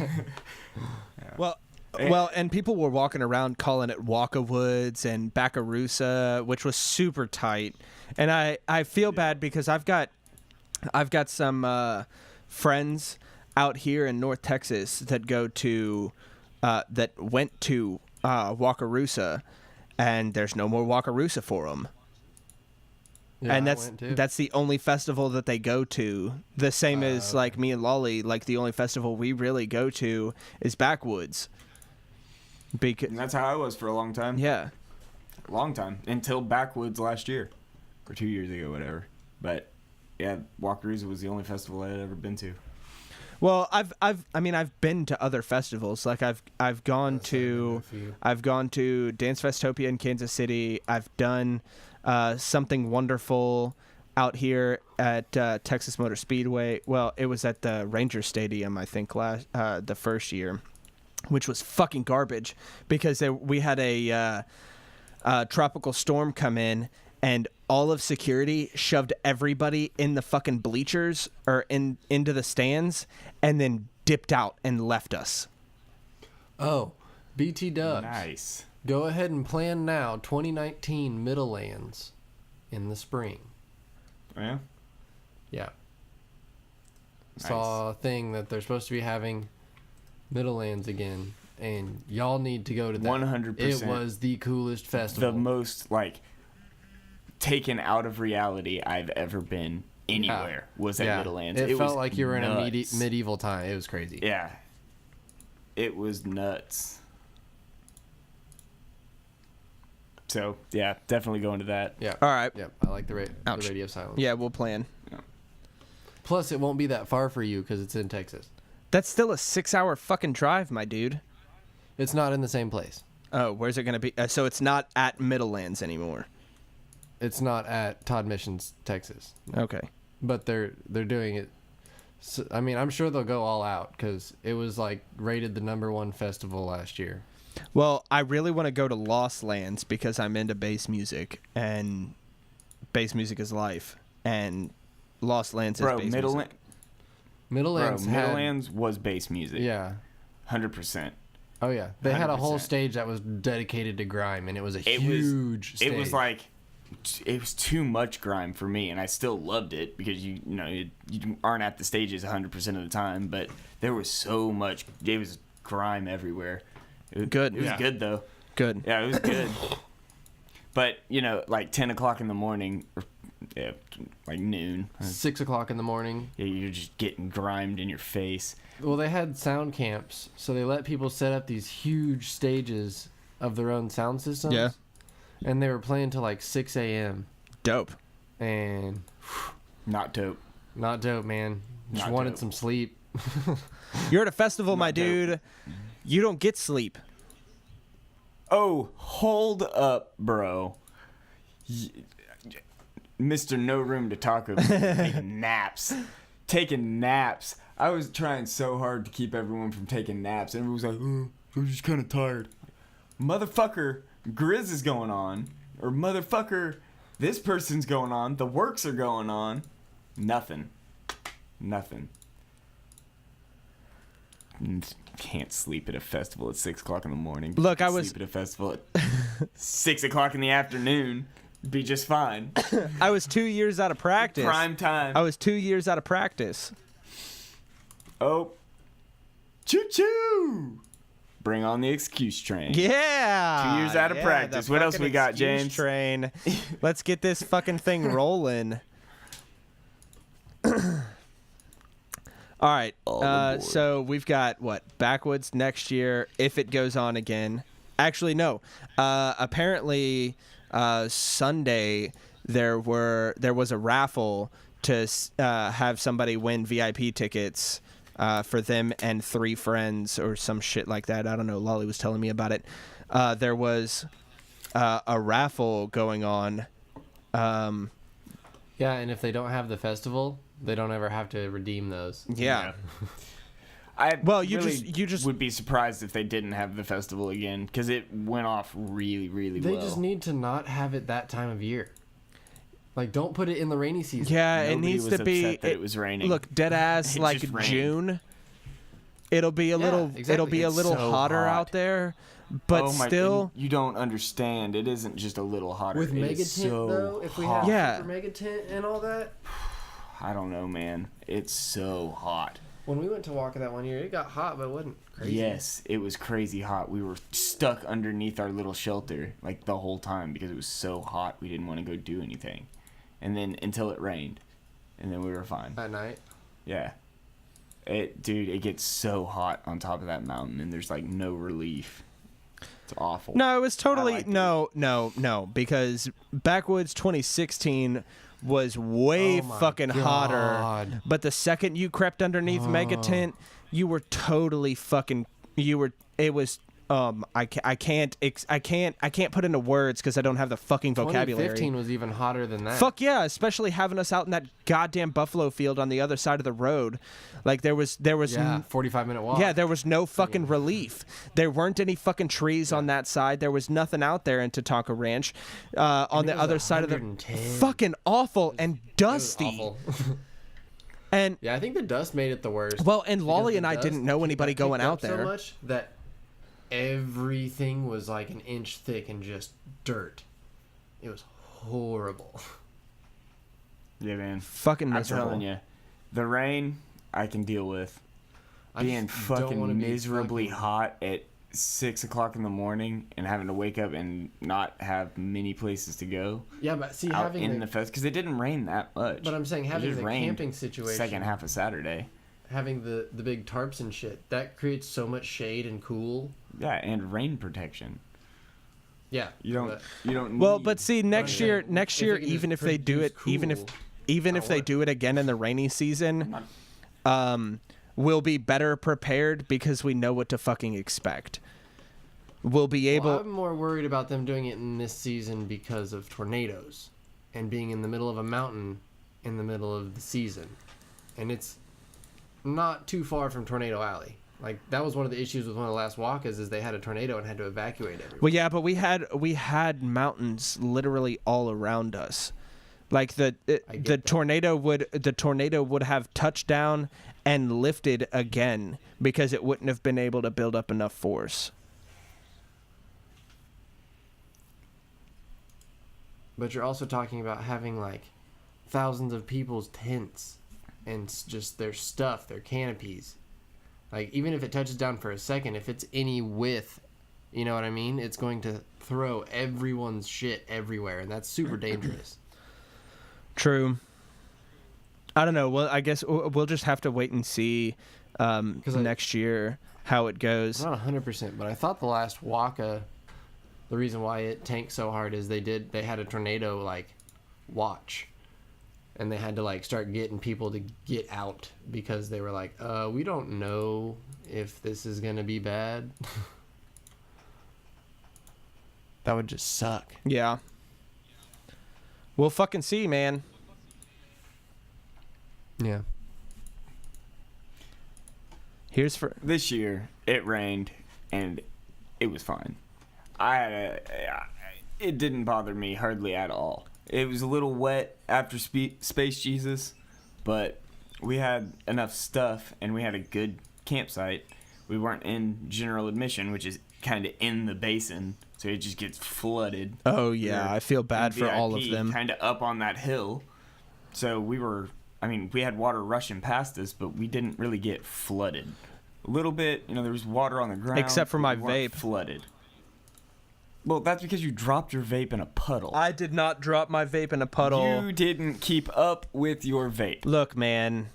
Well, and people were walking around calling it Walkawoods and Backarusa, which was super tight. And I feel bad because I've got some friends out here in North Texas that go to that went to Wakarusa, and there's no more Wakarusa for them. Yeah, And I went too. that's the only festival that they go to. The same as like me and Lolly, like the only festival we really go to is Backwoods. Because And that's how I was for a long time. yeah. A long time. Until Backwoods last year. Or 2 years ago, whatever. But, yeah, Wakarusa was the only festival I had ever been to. Well, I've been to other festivals. Like I've gone to Dance Festopia in Kansas City. I've done Something Wonderful out here at Texas Motor Speedway. Well, it was at the Ranger Stadium, I think, the first year, which was fucking garbage because we had a tropical storm come in. And all of security shoved everybody in the fucking bleachers or into the stands and then dipped out and left us. Oh, BT Dubs. Nice. Go ahead and plan now 2019 Middlelands in the spring. Yeah. Yeah. Nice. Saw a thing that they're supposed to be having Middlelands again, and y'all need to go to that. 100%. It was the coolest festival. The most, like, taken out of reality I've ever been anywhere was at Middlelands. It felt was like you were in a nuts. medieval time. It was crazy. Yeah. It was nuts. So, yeah, definitely going to that. Yeah. All right. Yep. I like the radio silence. Yeah, we'll plan. Plus, it won't be that far for you because it's in Texas. That's still a 6-hour fucking drive, my dude. It's not in the same place. Oh, where's it going to be? So it's not at Middlelands anymore. It's not at Todd Missions, Texas. Okay. But they're doing it. So, I mean, I'm sure they'll go all out because it was like rated the #1 festival last year. Well, I really want to go to Lost Lands because I'm into bass music, and bass music is life, and Lost Lands is bass music. Middlelands was bass music. Yeah. 100%. Oh, yeah. They had a whole 100%. stage that was dedicated to grime, and it was a huge stage. It was like, it was too much grime for me, and I still loved it because you aren't at the stages 100% of the time, but there was so much, it was grime everywhere. Good. It was good, though. Good. Yeah, it was good. But, like 10 o'clock in the morning, or like noon. 6 o'clock in the morning. Yeah, you're just getting grimed in your face. Well, they had sound camps, so they let people set up these huge stages of their own sound systems. Yeah. And they were playing till like 6 a.m. Dope. And Not dope. not dope, man. Just Not wanted dope. some sleep. You're at a festival, my Not dope. dude. You don't get sleep. Oh, hold up, bro. Mr. No Room to Talk About taking naps. Taking naps. I was trying so hard to keep everyone from taking naps. Everyone was like, I'm just kind of tired. Motherfucker, Grizz is going on. Or motherfucker, this person's going on. The works are going on. Nothing. Can't sleep at a festival at 6 o'clock in the morning. Look, I Can't was- sleep at a festival at 6 o'clock in the afternoon. Be just fine. I was 2 years out of practice. Prime time. I was 2 years out of practice. Oh. Choo choo. Bring on the excuse train. Yeah. 2 years out of practice. the What else fucking we got, excuse James? Train. Let's get this fucking thing rolling. All right. aboard. So we've got Backwoods next year if it goes on again. Actually, no. Apparently, Sunday there was a raffle to have somebody win VIP tickets for them and 3 friends or some shit like that. I don't know. Lolly was telling me about it. There was a raffle going on. Yeah, and if they don't have the festival, they don't ever have to redeem those. Yeah. You you just would be surprised if they didn't have the festival again because it went off really, really well. They just need to not have it that time of year. Like, don't put it in the rainy season. Yeah, it Nobody needs was to be. upset that it was raining. Look, dead ass It like just rained. June. It'll be a little. exactly. It'll be a It's little so hotter hot. out there, but Oh my- still. you don't understand. It isn't just a little hotter. With It mega is tent, so though, if we hot. have Yeah. super mega tent and all that. I don't know, man. It's so hot. When we went to Walker that one year, it got hot, but it wasn't crazy. Yes, it was crazy hot. We were stuck underneath our little shelter like the whole time because it was so hot. We didn't want to go do anything, and then until it rained, and then we were fine. At night. Yeah, it gets so hot on top of that mountain, and there's like no relief. It's awful. No, it was totally liked it. no, because Backwoods 2016 was way Oh my fucking hotter. God. But the second you crept underneath Mega Tent, you were totally fucking. It was. I can't put into words because I don't have the fucking vocabulary. 2015 was even hotter than that. Fuck yeah, especially having us out in that goddamn buffalo field on the other side of the road. Like there was Yeah, 45-minute walk. yeah, there was no fucking relief. There weren't any fucking trees on that side. There was nothing out there in Tatanka Ranch. On the it was other side of the 110. fucking awful and It was dusty. awful. And Yeah, I think the dust made it the worst. well, and Because Lolly the and I dust didn't know anybody got going kicked out up there. so much that everything was like an inch thick and just dirt. It was horrible. Yeah, man. Fucking I'm miserable. telling you, the rain I can deal with. I Being just don't wanna fucking be miserably fucking- hot at 6 o'clock in the morning and having to wake up and not have many places to go Yeah, but see, out having in the fest because it didn't rain that much. but I'm saying It having just the rained camping situation, second half of Saturday. having the big tarps and shit, that creates so much shade and cool. Yeah, and rain protection. Yeah, You don't. but- You don't. Well, need- but see, next yeah. year, If even it can just if they do it, produce even if I'll they work. do it again in the rainy season, we'll be better prepared because we know what to fucking expect. We'll be able. Well, I'm more worried about them doing it in this season because of tornadoes and being in the middle of a mountain in the middle of the season. And it's not too far from Tornado Alley. Like, that was one of the issues with one of the last walkas is they had a tornado and had to evacuate everyone. Well, yeah, but we had mountains literally all around us. Like the that. tornado would have touched down and lifted again because it wouldn't have been able to build up enough force. But you're also talking about having, like, thousands of people's tents and just their stuff, their canopies. Like, even if it touches down for a second, if it's any width, you know what I mean? It's going to throw everyone's shit everywhere, and that's super dangerous. True. I don't know. Well, I guess we'll just have to wait and see next year how it goes. I'm not 100%, but I thought the last Waka, the reason why it tanked so hard is they had a tornado, like, watch. And they had to, like, start getting people to get out because they were like, we don't know if this is going to be bad. That would just suck. Yeah. We'll fucking see, man. Yeah. Here's for this year it rained and it was fine. It didn't bother me hardly at all. It was a little wet after Space Jesus, but we had enough stuff and we had a good campsite. We weren't in general admission, which is kind of in the basin, so it just gets flooded. Oh yeah, I feel bad for all of them. Kind of up on that hill, so we had water rushing past us, but we didn't really get flooded. A little bit, there was water on the ground, except for but my we weren't vape. flooded. Well, that's because you dropped your vape in a puddle. I did not drop my vape in a puddle. You didn't keep up with your vape. Look, man.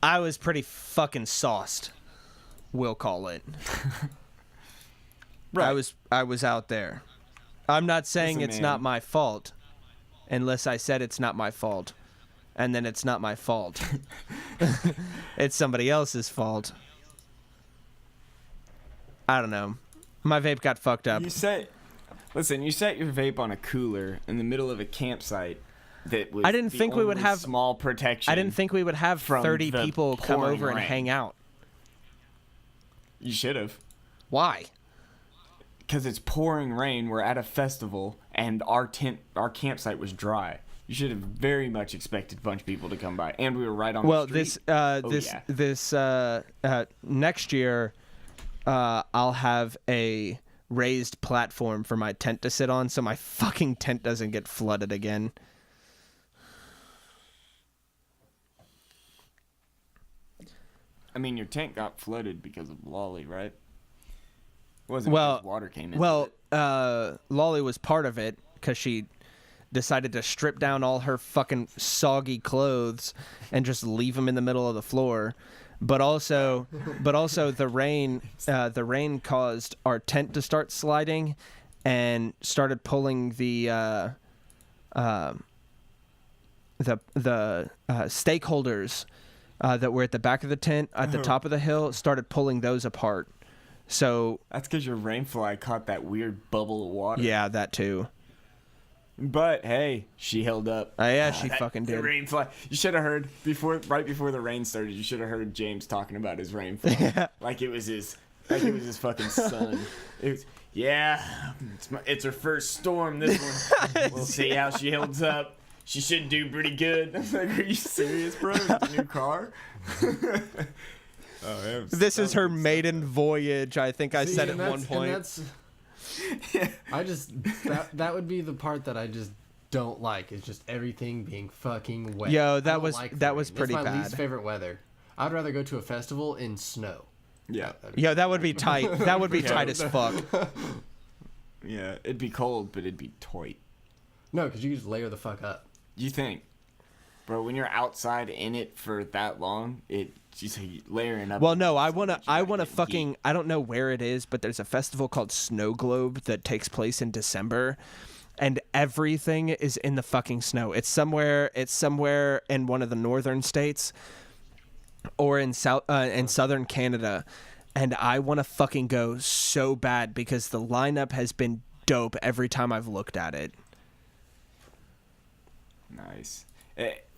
I was pretty fucking sauced. We'll call it. Right. I was out there. I'm not saying Listen, it's man. not my fault, unless I said it's not my fault, and then it's not my fault. It's somebody else's fault. I don't know. My vape got fucked up. You set your vape on a cooler in the middle of a campsite that was I didn't the think we would only have small protection. I didn't think we would have from 30 the people come pouring over and rain. hang out. You should have. Why? Because it's pouring rain. We're at a festival, and our campsite was dry. You should have very much expected a bunch of people to come by, and we were right on. Well, the street. this next year, I'll have a raised platform for my tent to sit on, so my fucking tent doesn't get flooded again. I mean, your tent got flooded because of Lolly, right? It wasn't Well, because water came into it. Lolly was part of it because she decided to strip down all her fucking soggy clothes and just leave them in the middle of the floor. but also the rain caused our tent to start sliding, and started pulling the stakeholders that were at the back of the tent at the top of the hill, started pulling those apart. So That's because your rainfly caught that weird bubble of water. yeah, that too. But hey, she held up. Yeah, she fucking The did. rainfly. You should have heard right before the rain started. You should have heard James talking about his rainfly, like it was his fucking son. It was, it's her first storm. This one. We'll see how she holds up. She should do pretty good. I'm like, are you serious, bro? It's a new car. This is her maiden voyage. I think I said at and one point. I just that would be the part that I just don't like. Is just everything being fucking wet. Yo, I that don't was like the that rain. was pretty That's my bad. least favorite weather. I'd rather go to a festival in snow. Yeah. Yo, that would be tight. That would be tight as fuck. Yeah, it'd be cold, but it'd be tight. No, because you just layer the fuck up. You think, bro? When you're outside in it for that long, it just layering up. Well, no, I wanna get fucking. I don't know where it is, but there's a festival called Snow Globe that takes place in December, and everything is in the fucking snow. It's somewhere in one of the northern states, or in southern Canada, and I want to fucking go so bad because the lineup has been dope every time I've looked at it. Nice.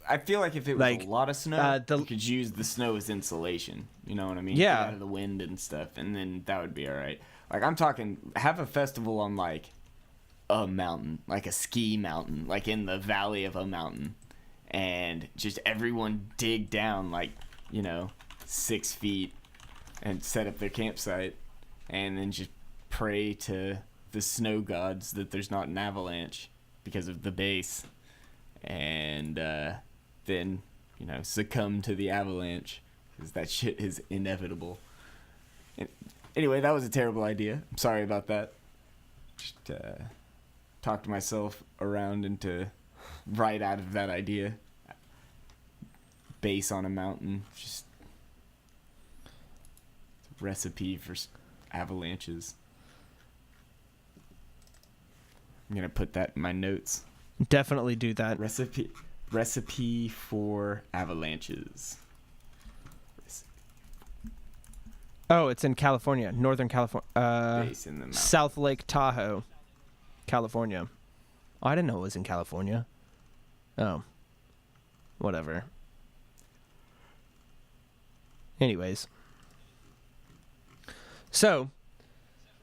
I feel like if it was Like, a lot of snow, you you could use the snow as insulation. You know what I mean? Yeah. Get out of the wind and stuff, and then that would be all right. Like, I'm talking, have a festival on, like, a mountain, like a ski mountain, like in the valley of a mountain, and just everyone dig down, like, 6 feet and set up their campsite, and then just pray to the snow gods that there's not an avalanche because of the base. And then, succumb to the avalanche, because that shit is inevitable. And anyway, that was a terrible idea. I'm sorry about that. Just talked myself around into right out of that idea. Base on a mountain, just a recipe for avalanches. I'm gonna put that in my notes. Definitely do that. Recipe for avalanches. Oh, it's in California, Northern California, Base in the mountain. South Lake Tahoe, California. Oh, I didn't know it was in California. Oh, whatever. Anyways, so,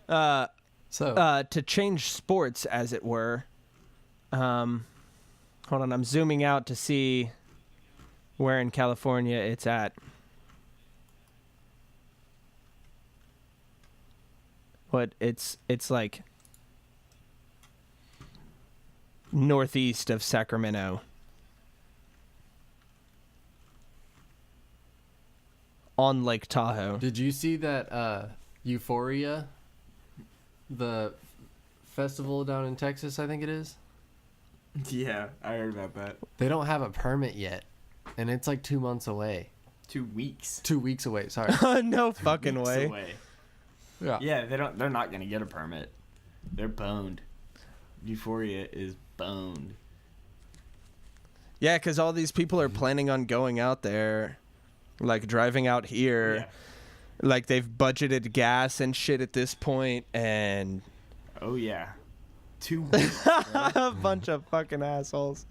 to change sports, as it were. Hold on, I'm zooming out to see where in California it's at. What it's like northeast of Sacramento. On Lake Tahoe. Did you see that Euphoria, the festival down in Texas, I think it is? Yeah, I heard about that. They don't have a permit yet, and it's like 2 months away. 2 weeks. 2 weeks away, sorry. No fucking Weeks way. away. Yeah. Yeah, they're not gonna get a permit. They're boned. Euphoria is boned. Yeah, because all these people are planning on going out there, like driving out here. Yeah. Like they've budgeted gas and shit at this point, and Oh yeah. 2 weeks. a bunch of fucking assholes.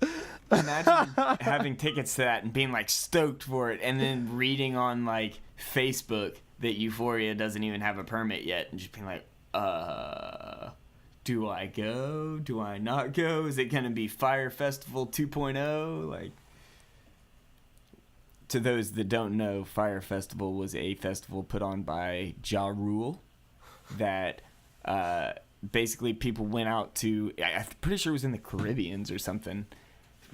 Imagine having tickets to that and being like stoked for it, and then reading on like Facebook that Euphoria doesn't even have a permit yet, and just being like, do I go? Do I not go? Is it gonna be Fire Festival 2.0? Like, to those that don't know, Fire Festival was a festival put on by Ja Rule that basically people went out to, I'm pretty sure it was in the Caribbeans or something,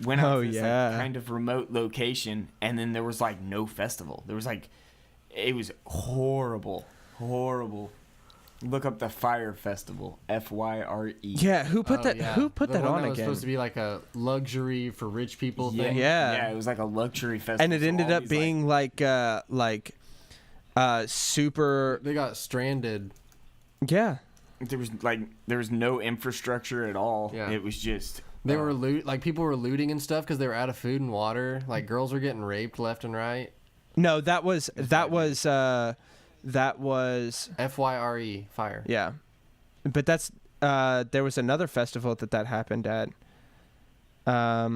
went out to this like, kind of remote location, and then there was like no festival. There was like, it was horrible. Look up the Fire Festival, FYRE. Yeah, who put that? Yeah. Who put The that one on that was again? supposed to be like a luxury for rich people thing. Yeah. Yeah, it was like a luxury festival. And it so ended all up these, being like Super. They got stranded. Yeah. There was no infrastructure at all. Yeah. It was just They were people were looting and stuff because they were out of food and water. Like girls were getting raped left and right. No, that was FYRE, fire. Yeah, but that's there was another festival that happened at. Ja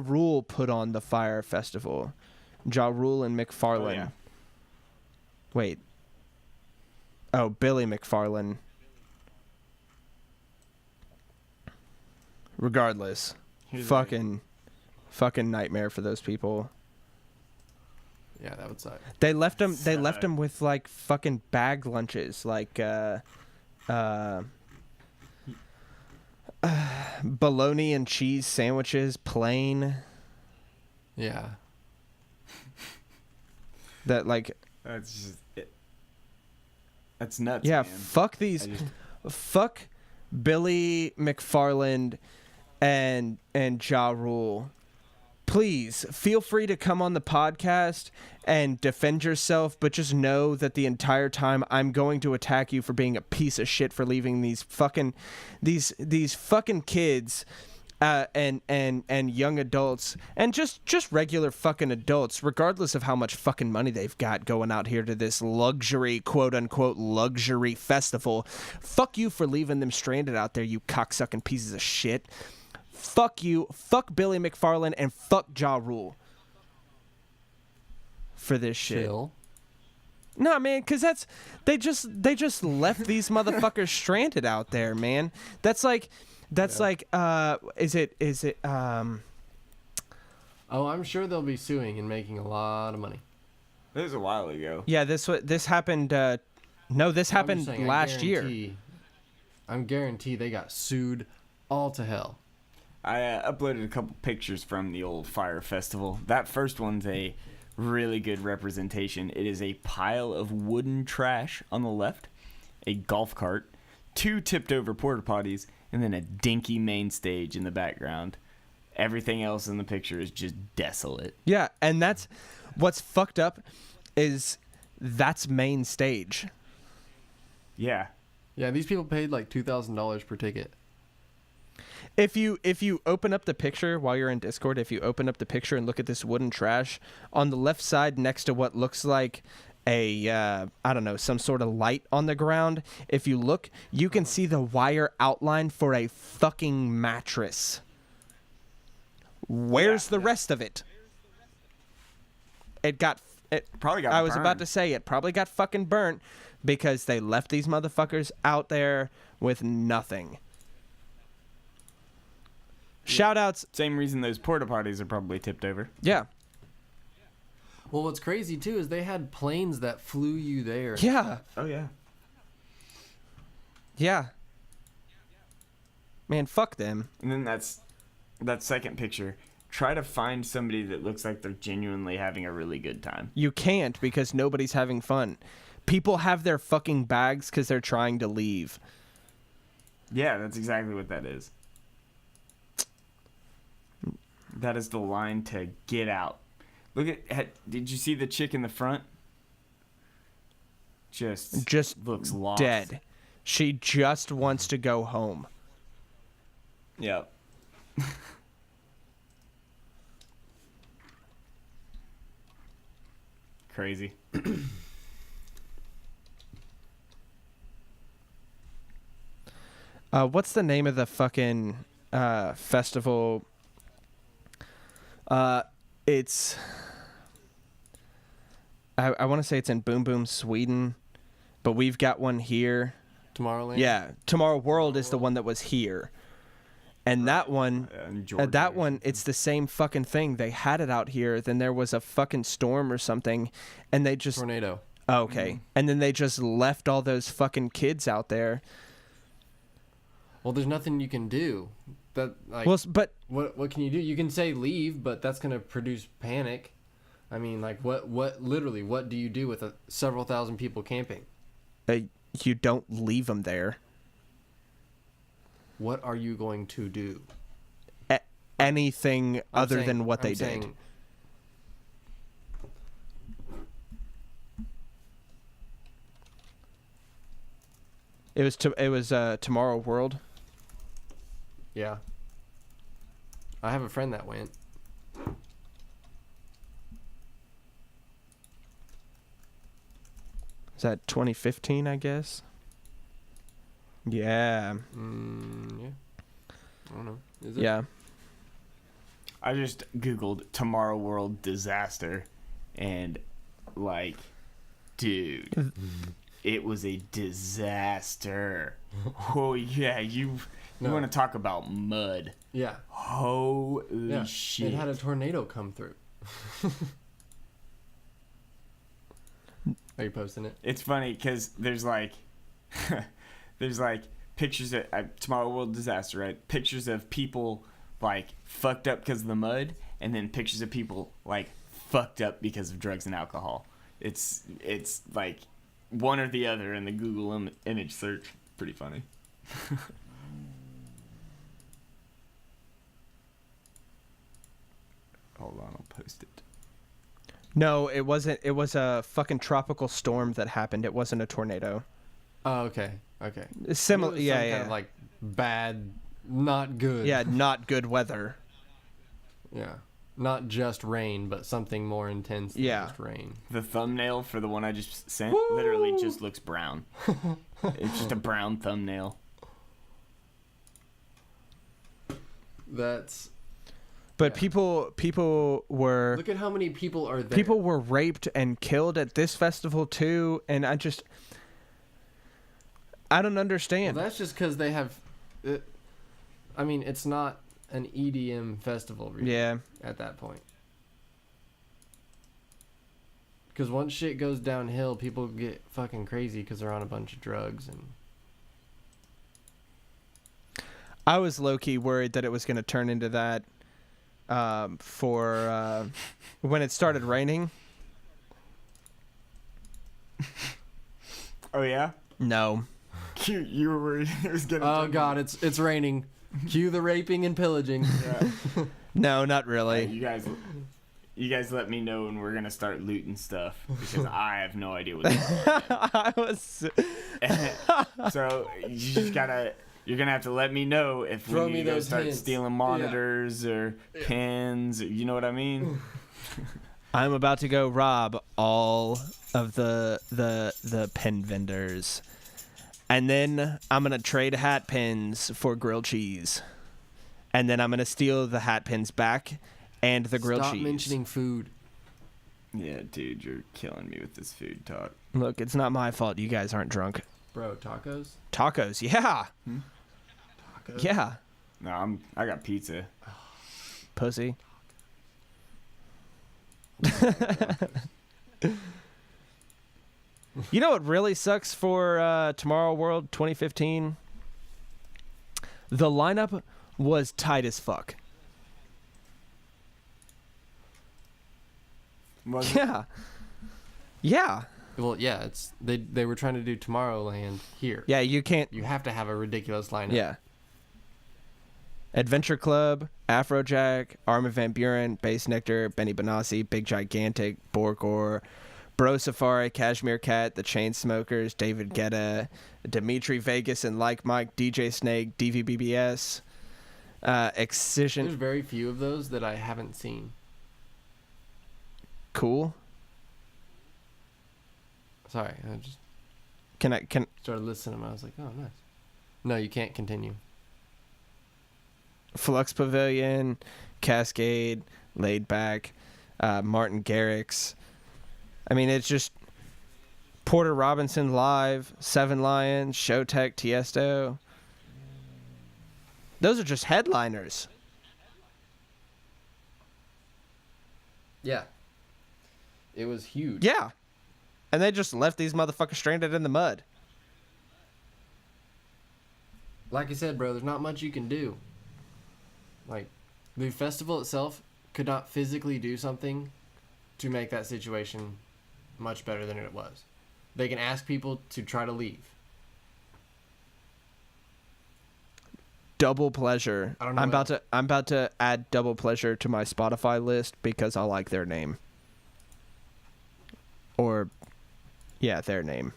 Rule put on the Fire Festival. Ja Rule and McFarlane. Oh, yeah. Wait. Oh, Billy McFarlane. Regardless, fucking nightmare for those people. Yeah, that would suck. They left them. They left them with like fucking bag lunches, like bologna and cheese sandwiches, plain. Yeah. That like. That's just it. That's nuts. Yeah, man. fuck these. Fuck Billy McFarland and Ja Rule. Please feel free to come on the podcast and defend yourself, but just know that the entire time I'm going to attack you for being a piece of shit for leaving these fucking kids and young adults and just regular fucking adults, regardless of how much fucking money they've got, going out here to this luxury, quote unquote luxury festival. Fuck you for leaving them stranded out there, you cocksucking pieces of shit. Fuck you, fuck Billy McFarland, and fuck Ja Rule for this shit. Chill. No, man, because they just left these motherfuckers stranded out there, man. Is it Oh, I'm sure they'll be suing and making a lot of money. That was a while ago. Yeah, this happened. This happened last year. I'm guaranteed they got sued all to hell. I uploaded a couple pictures from the old Fire Festival. That first one's a really good representation. It is a pile of wooden trash on the left, a golf cart, 2 tipped over porta potties, and then a dinky main stage in the background. Everything else in the picture is just desolate. Yeah, and that's what's fucked up is that's main stage. Yeah. Yeah, these people paid like $2,000 per ticket. If you open up the picture while you're in Discord, if you open up the picture and look at this wooden trash on the left side next to what looks like a I don't know, some sort of light on the ground, if you look, you can see the wire outline for a fucking mattress. Where's the rest of it? It probably got I was burned. about to say it probably got fucking burnt because they left these motherfuckers out there with nothing. Shout outs. Same reason those porta potties are probably tipped over. Yeah. Well, what's crazy too is they had planes that flew you there. Yeah. Oh, yeah. Yeah. Man, fuck them. And then that second picture. Try to find somebody that looks like they're genuinely having a really good time. You can't because nobody's having fun. People have their fucking bags because they're trying to leave. Yeah, that's exactly what that is. That is the line to get out. Look at, did you see the chick in the front? Just looks lost. Dead. She just wants to go home. Yep. Crazy. What's the name of the fucking festival? It's I want to say it's in Boom Boom, Sweden, but we've got one here. Tomorrowland. Yeah, Tomorrow World is the one that was here, and that one, it's the same fucking thing. They had it out here, then there was a fucking storm or something, and they just Tornado. Oh, okay, and then they just left all those fucking kids out there. Well, there's nothing you can do. That like. Well, but what can you do? You can say leave, but that's gonna produce panic. I mean, like what literally what do you do with several thousand people camping? you don't leave them there. What are you going to do? Anything other than what they did. It was Tomorrow World. Yeah. I have a friend that went. Is that 2015, I guess? Yeah. Yeah. I don't know. Is it? Yeah. I just Googled Tomorrow World disaster, and like, dude, it was a disaster. Oh yeah, you No. want to talk about mud? Yeah. Holy Yeah. shit! It had a tornado come through. Are you posting it? It's funny because there's like pictures of Tomorrow World disaster, right? Pictures of people like fucked up because of the mud, and then pictures of people like fucked up because of drugs and alcohol. It's like one or the other in the Google image search. Pretty funny. Hold on, I'll post it. No, it wasn't. It was a fucking tropical storm that happened. It wasn't a tornado. Oh, okay. Okay. Similar, It was yeah, some yeah. kind of like bad, not good. Yeah, not good weather. Yeah. Not just rain, but something more intense than Yeah. just rain. The thumbnail for the one I just sent literally just looks brown. It's just a brown thumbnail. That's. But Yeah. people were Look at how many people are there. people were raped and killed at this festival too, and I don't Well, understand. that's just because they have. I mean, it's not an EDM festival, really, Yeah. at that point. Because once shit goes downhill, people get fucking crazy because they're on a bunch of drugs and. I was low-key worried that it was going to turn into that for when it started raining. Oh yeah? No. You were worried it was gonna. Oh turn god, it's raining. Cue the raping and pillaging. Yeah. No, not really. You guys let me know when we're gonna start looting stuff because I have no idea what. I was So you're gonna have to let me know if Throw we me need to go those start hints. stealing monitors or pens. Or, you know what I mean? I'm about to go rob all of the pen vendors. And then I'm going to trade hat pins for grilled cheese. And then I'm going to steal the hat pins back and the grilled Stop cheese. mentioning food. Yeah, dude, you're killing me with this food talk. Look, it's not my fault you guys aren't drunk. Bro, tacos? Tacos, yeah. Tacos? Yeah. No, I got pizza. Pussy. You know what really sucks for Tomorrow World 2015? The lineup was tight as fuck. Was it? Yeah. Yeah. Well, yeah, it's they were trying to do Tomorrowland here. Yeah, you can't. You have to have a ridiculous lineup. Yeah. Adventure Club, Afrojack, Armin van Buren, Bass Nectar, Benny Benassi, Big Gigantic, Borgor, Bro Safari, Cashmere Cat, The Chainsmokers, David Guetta, Dimitri Vegas and Like Mike, DJ Snake, DVBBS, Excision. There's very few of those that I haven't seen. Cool. Sorry, I just Can started listening to them. I was like, oh, nice. No, you can't continue. Flux Pavilion, Cascade, Laid Back, Martin Garrix. I mean, it's just Porter Robinson live, Seven Lions, Showtech, Tiesto. Those are just headliners. Yeah. It was huge. Yeah. And they just left these motherfuckers stranded in the mud. Like I said, bro, there's not much you can do. Like, the festival itself could not physically do something to make that situation much better than it was. They can ask people to try to leave. Double Pleasure. I don't know I'm what about to add Double Pleasure to my Spotify list because I like their name. Or yeah, their name.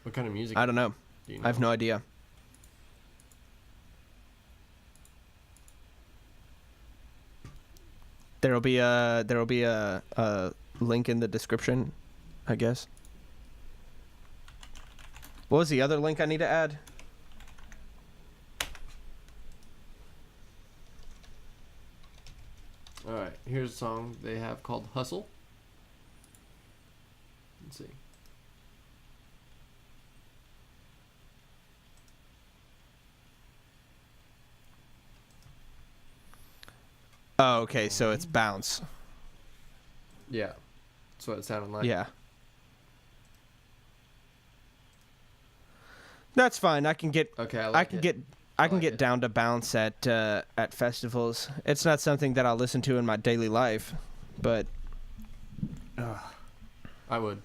What kind of music? I don't know. Do you I have no idea. There'll be a link in the description, I guess. What was the other link I need to add? All right, here's a song they have called "Hustle." Let's see. Oh, okay, so it's bounce. Yeah, that's what it sounded like. Yeah. That's fine. I can get Okay, I I like can it. get I can like get it. down to bounce at festivals. It's not something that I'll listen to in my daily life, but I would.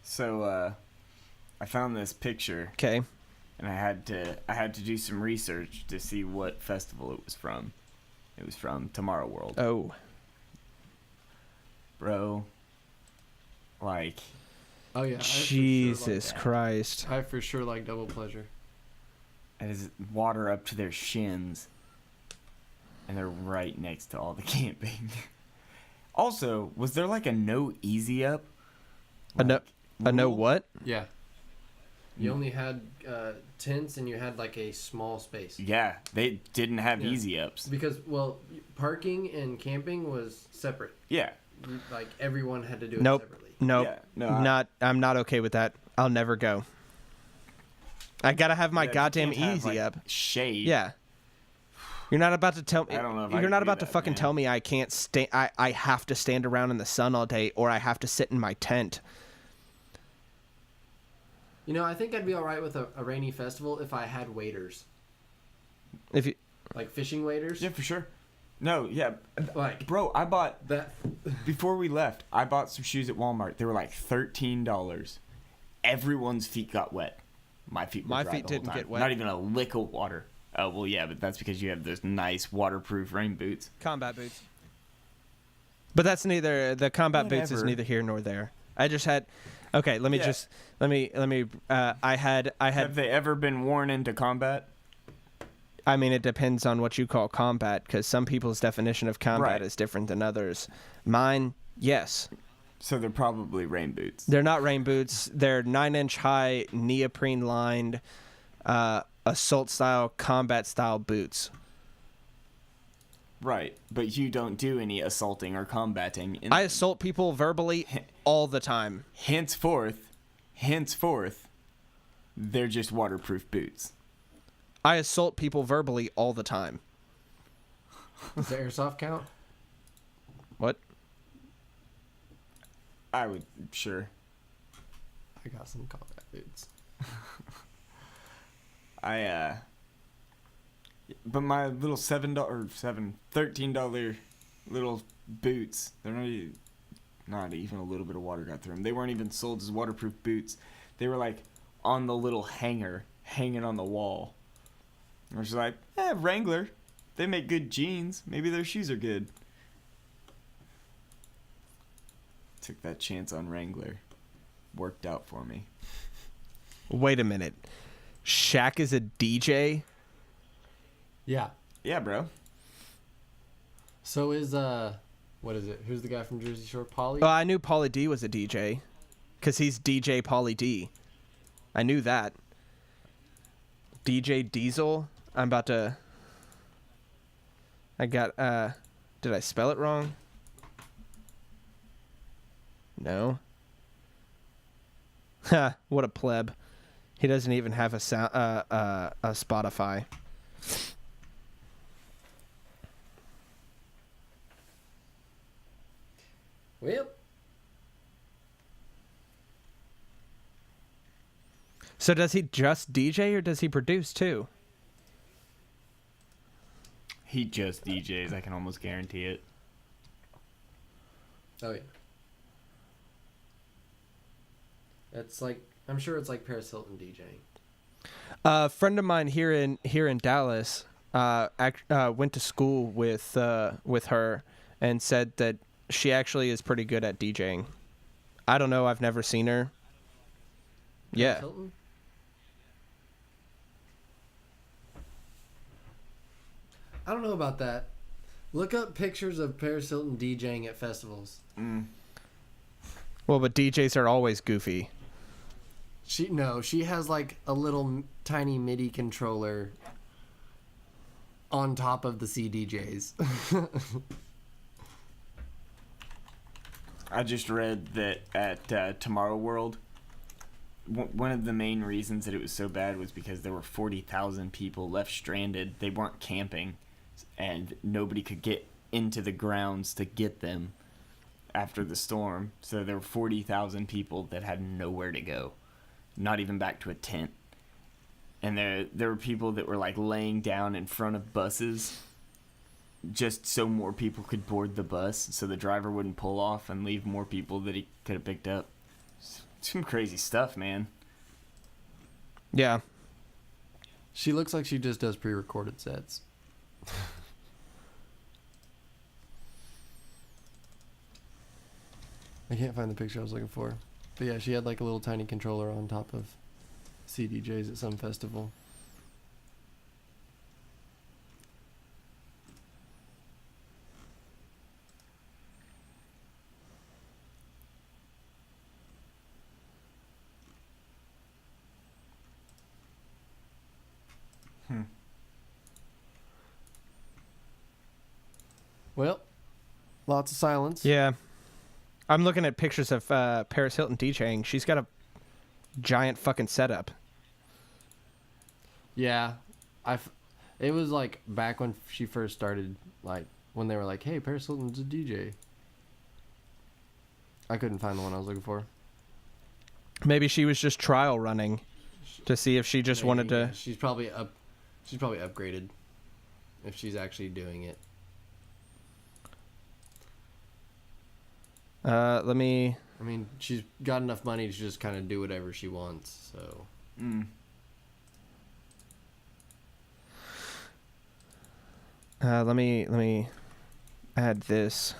So I found this picture okay. and I had to do some research to see what festival it was from. It was from Tomorrow World. Oh, Bro. Like, Oh yeah. Jesus Christ. I for sure like Double Pleasure. it is water up to their shins. And they're right next to all the camping. Also, was there like a no easy up? A no rule? what? Yeah. You only had tents and you had like a small space. Yeah, they didn't have Yeah. easy ups. Because, well, parking and camping was separate. Yeah. Like, everyone had to do it Nope. separately. Nope. Yeah, no, I'm not okay with that. I'll never go. I gotta have my Yeah, you goddamn can't have, easy like, up. Shade. Yeah. You're not about to tell me. I don't know if I You're could not do about to that, fucking man. tell me I can't stay. I have to stand around in the sun all day, or I have to sit in my tent. You know, I think I'd be all right with a rainy festival if I had waders. If you, Like fishing waders. Yeah, for sure. No, yeah. Like, Bro, I bought, that. before we left, I bought some shoes at Walmart. They were like $13. Everyone's feet got wet. My feet were My dry feet the whole didn't time. get wet. Not even a lick of water. Oh, well, yeah, but that's because you have those nice waterproof rain boots. combat boots. But that's neither the combat boots is Whatever. neither here nor there. I just had. Okay, let me Yeah. just let me. I had. Have they ever been worn into combat? I mean, it depends on what you call combat, because some people's definition of combat Right. is different than others. Mine, yes. So they're probably rain boots. They're not rain boots. They're 9-inch high, neoprene lined, assault style, combat style boots. Right, but you don't do any assaulting or combating. In I assault people verbally all the time. henceforth, they're just waterproof boots. I assault people verbally all the time. Does the airsoft count? What? I would, sure. I got some combat boots. But my little $13 little boots, they're not even a little bit of water got through them. They weren't even sold as waterproof boots. They were like on the little hanger, hanging on the wall. I was like, Wrangler, they make good jeans. Maybe their shoes are good. Took that chance on Wrangler. Worked out for me. Wait a minute. Shaq is a DJ? Yeah. Yeah, bro. So is, what is it? Who's the guy from Jersey Shore? Polly? Oh, I knew Pauly D was a DJ. Because he's DJ Pauly D. I knew that. DJ Diesel? I'm about to... I got, did I spell it wrong? No. Ha, what a pleb. He doesn't even have a Spotify. Well, So does he just DJ or does he produce too? He just DJs. I can almost guarantee it. oh yeah. It's like, I'm sure it's like Paris Hilton DJing. A friend of mine here in Dallas went to school with her and said that she actually is pretty good at DJing. I don't know. I've never seen her. Yeah. Hilton? I don't know about that. Look up pictures of Paris Hilton DJing at festivals. Well, but DJs are always goofy. She has like a little tiny MIDI controller on top of the CDJs. I just read that at Tomorrow World, one of the main reasons that it was so bad was because there were 40,000 people left stranded. They weren't camping, and nobody could get into the grounds to get them after the storm. So there were 40,000 people that had nowhere to go, not even back to a tent. And there were people that were like laying down in front of buses just so more people could board the bus, so the driver wouldn't pull off and leave more people that he could have picked up. Some crazy stuff, man. Yeah. She looks like she just does pre-recorded sets. I can't find the picture I was looking for. But yeah, she had like a little tiny controller on top of CDJs at some festival. Well, lots of silence. Yeah. I'm looking at pictures of Paris Hilton DJing. She's got a giant fucking setup. Yeah. It was like back when she first started, like when they were like, hey, Paris Hilton's a DJ. I couldn't find the one I was looking for. Maybe she was just trial running to see if she just wanted to. She's probably upgraded if she's actually doing it. Let me. I mean, she's got enough money to just kind of do whatever she wants, so. Let me add this.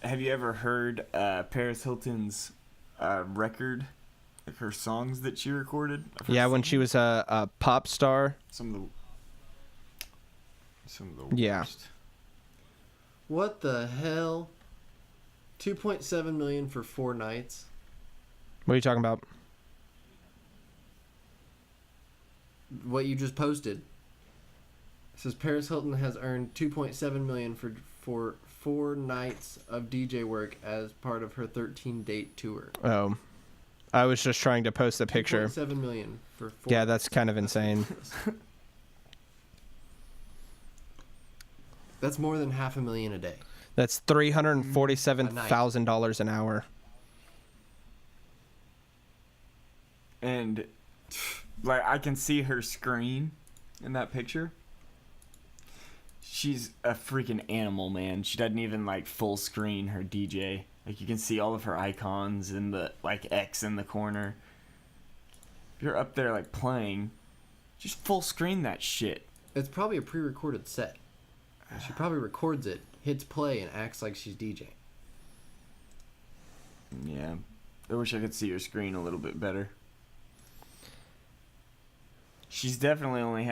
Have you ever heard Paris Hilton's record, like her songs that she recorded? Yeah, when she was a pop star. Some of the worst. Yeah. What the hell? 2.7 million for 4 nights. What are you talking about? What you just posted. It says Paris Hilton has earned 2.7 million for 4 nights of DJ work as part of her 13-date tour. Oh, I was just trying to post a picture. 2.7 million for 4. Yeah, that's kind of insane. That's more than $500,000 a day. That's $347,000 an hour. And like I can see her screen in that picture. She's a freaking animal, man. She doesn't even like full screen her DJ. Like you can see all of her icons and the like X in the corner. If you're up there like playing, just full screen that shit. It's probably a pre-recorded set. She probably records it, hits play, and acts like she's DJing. Yeah. I wish I could see her screen a little bit better. She definitely only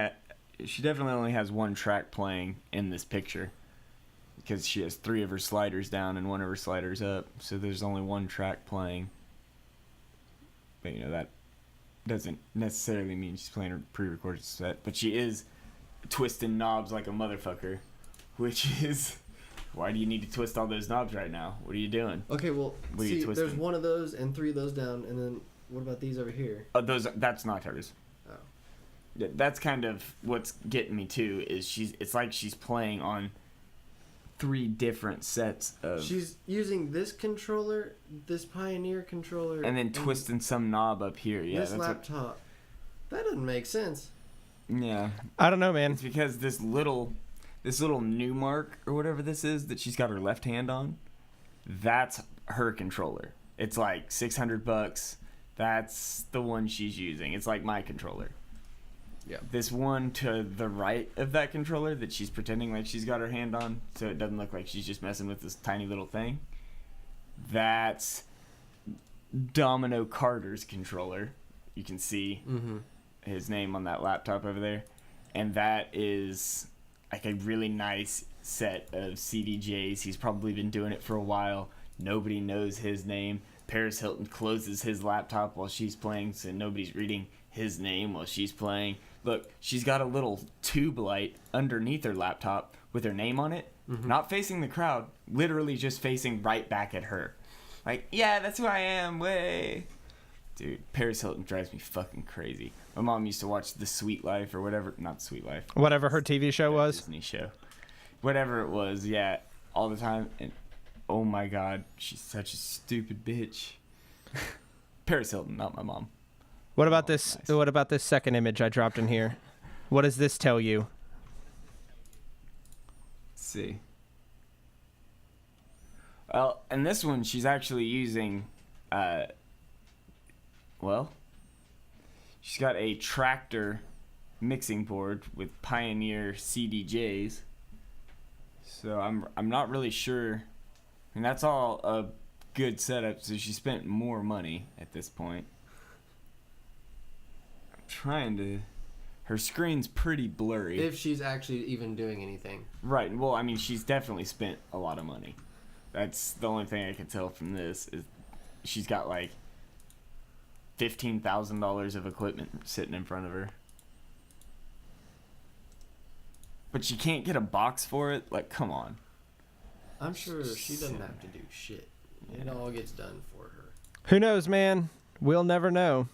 has one track playing in this picture. Because she has 3 of her sliders down and 1 of her sliders up. So there's only one track playing. But you know, that doesn't necessarily mean she's playing her pre-recorded set. But she is twisting knobs like a motherfucker. Which is, why do you need to twist all those knobs right now? What are you doing? Okay, well, What are you see, twisting? there's 1 of those and 3 of those down, and then what about these over here? That's not hers. Oh. That's kind of what's getting me too. Is it's like she's playing on 3 different sets of. She's using this controller, this Pioneer controller, and then twisting some knob up here. Yeah, this laptop. That doesn't make sense. Yeah, I don't know, man. it's because this little Newmark or whatever this is that she's got her left hand on, that's her controller. It's like $600. That's the one she's using. It's like my controller. Yeah. this one to the right of that controller that she's pretending like she's got her hand on, so it doesn't look like she's just messing with this tiny little thing. That's Domino Carter's controller. You can see his name on that laptop over there. And that is like a really nice set of CDJs. He's probably been doing it for a while. Nobody knows his name. Paris Hilton closes his laptop while she's playing, so nobody's reading his name while she's playing. Look, she's got a little tube light underneath her laptop with her name on it, not facing the crowd, literally just facing right back at her. Like, yeah, that's who I am, way. Dude, Paris Hilton drives me fucking crazy. My mom used to watch The Sweet Life or whatever, not Sweet Life. Whatever her TV show was. Disney show. Whatever it was, yeah, all the time. And oh my God, she's such a stupid bitch. Paris Hilton, not my mom. What about this? Nice. What about this second image I dropped in here? What does this tell you? Let's see. Well, and this one, she's actually using, she's got a Tractor mixing board with Pioneer CDJs. So I'm not really sure. I mean, that's all a good setup, so she spent more money at this point. I'm trying to... Her screen's pretty blurry. If she's actually even doing anything. Right. Well, I mean, she's definitely spent a lot of money. That's the only thing I can tell from this is she's got like $15,000 of equipment sitting in front of her. But she can't get a box for it? Like, come on. I'm sure she doesn't have to do shit. It all gets done for her. Who knows, man? We'll never know.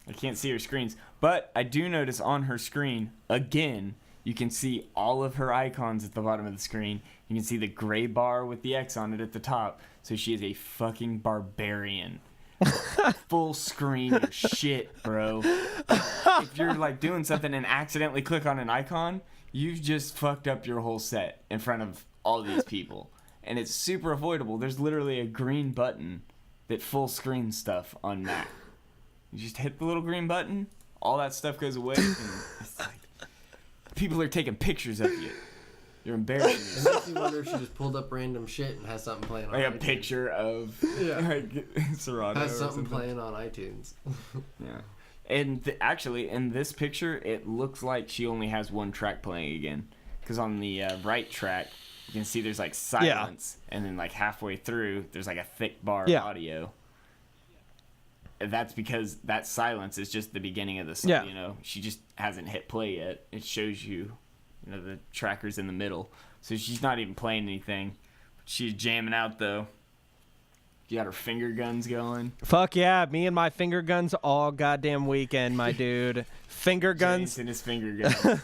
I can't see her screens. But I do notice on her screen, again, you can see all of her icons at the bottom of the screen. You can see the gray bar with the X on it at the top. So she is a fucking barbarian. Full screen your shit, bro. If you're like doing something and accidentally click on an icon, you've just fucked up your whole set in front of all these people. And it's super avoidable. There's literally a green button that full screens stuff on Mac. You just hit the little green button, all that stuff goes away, and it's like people are taking pictures of you. You're embarrassing It yourself. makes you wonder if she just pulled up random shit and has something playing on Like a iTunes. picture of like Serato Has or something playing on iTunes. Yeah. And actually, in this picture, it looks like she only has one track playing again. Because on the right track, you can see there's like silence. And then like halfway through, there's like a thick bar of audio. And that's because that silence is just the beginning of the song. Yeah. You know, she just hasn't hit play yet. It shows you, you know, the tracker's in the middle. So she's not even playing anything. She's jamming out, though. You got her finger guns going. Fuck yeah, me and my finger guns all goddamn weekend, my dude. Finger guns. James and his finger gun.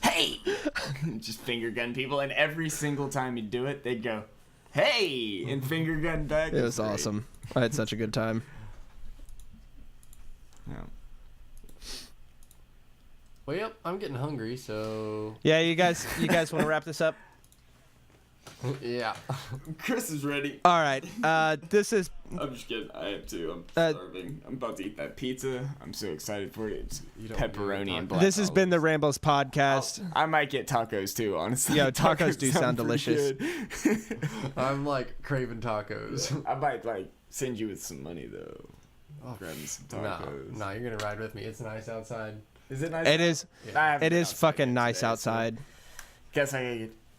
Hey! Just finger gun people. And every single time you do it, they'd go, hey! And finger gun back. It was awesome. I had such a good time. Yeah. Well, yep, I'm getting hungry, so... Yeah, you guys want to wrap this up? Yeah. Chris is ready. All right. This is I'm just kidding. I am too. I'm starving. I'm about to eat that pizza. I'm so excited for it. It's don't pepperoni and black this has been the olives. Rambles podcast. I might get tacos too, honestly. Yo, tacos do sound pretty delicious. good. I'm like craving tacos. I might like send you with some money though. Oh, Grab me some no, tacos. no, you're gonna ride with me. It's nice outside. Is it nice? It is. I haven't It been is outside fucking yet nice today, so outside.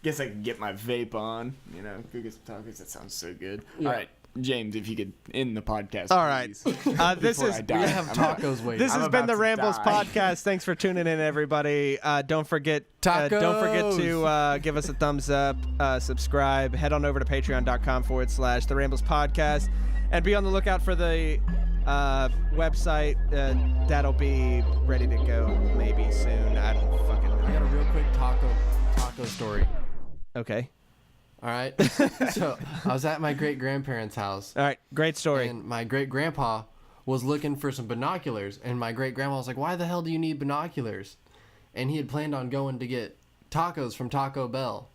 Guess I can get my vape on. You know, go get some tacos. That sounds so good. Yeah. All right, James, if you could end the podcast. All right. please. This Before is I die. We have tacos waiting. This I'm has been about the to Rambles die. podcast. Thanks for tuning in, everybody. Don't forget to give us a thumbs up, subscribe, head on over to patreon.com/the Rambles podcast, and be on the lookout for the website. That'll be ready to go maybe soon. I don't fucking I got know. a real quick taco story. Okay. All right. So I was at my great grandparents' house, All right. Great story. and my great grandpa was looking for some binoculars, and my great grandma was like, "Why the hell do you need binoculars?" And he had planned on going to get tacos from Taco Bell.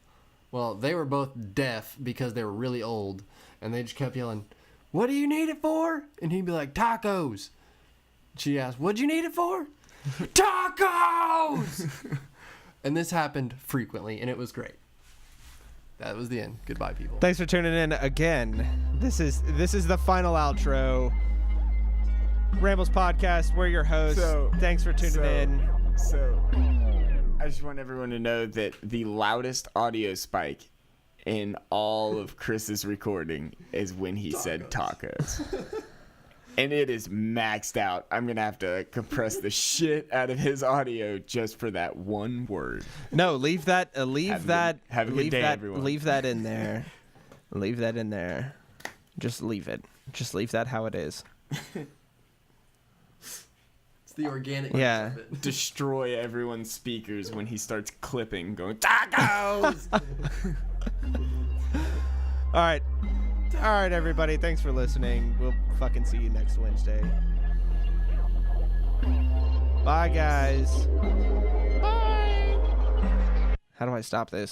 Well, they were both deaf because they were really old, and they just kept yelling, "What do you need it for?" And he'd be like, "Tacos." She asked, "What'd you need it for?" Tacos! And this happened frequently, and it was great. That was the end. Goodbye, people. Thanks for tuning in again. This is the final outro. Rambles Podcast, we're your hosts. Thanks for tuning in. So, I just want everyone to know that the loudest audio spike in all of Chris's recording is when he said tacos. And it is maxed out. I'm going to have to compress the shit out of his audio just for that one word. No, leave that have a good day, everyone. Leave that in there. Leave that in there. Just leave it. Just leave that how it is. It's the organic. Yeah. Of it. Destroy everyone's speakers when he starts clipping, going, tacos! All right. All right, everybody. Thanks for listening. We'll fucking see you next Wednesday. Bye, guys. Bye. How do I stop this?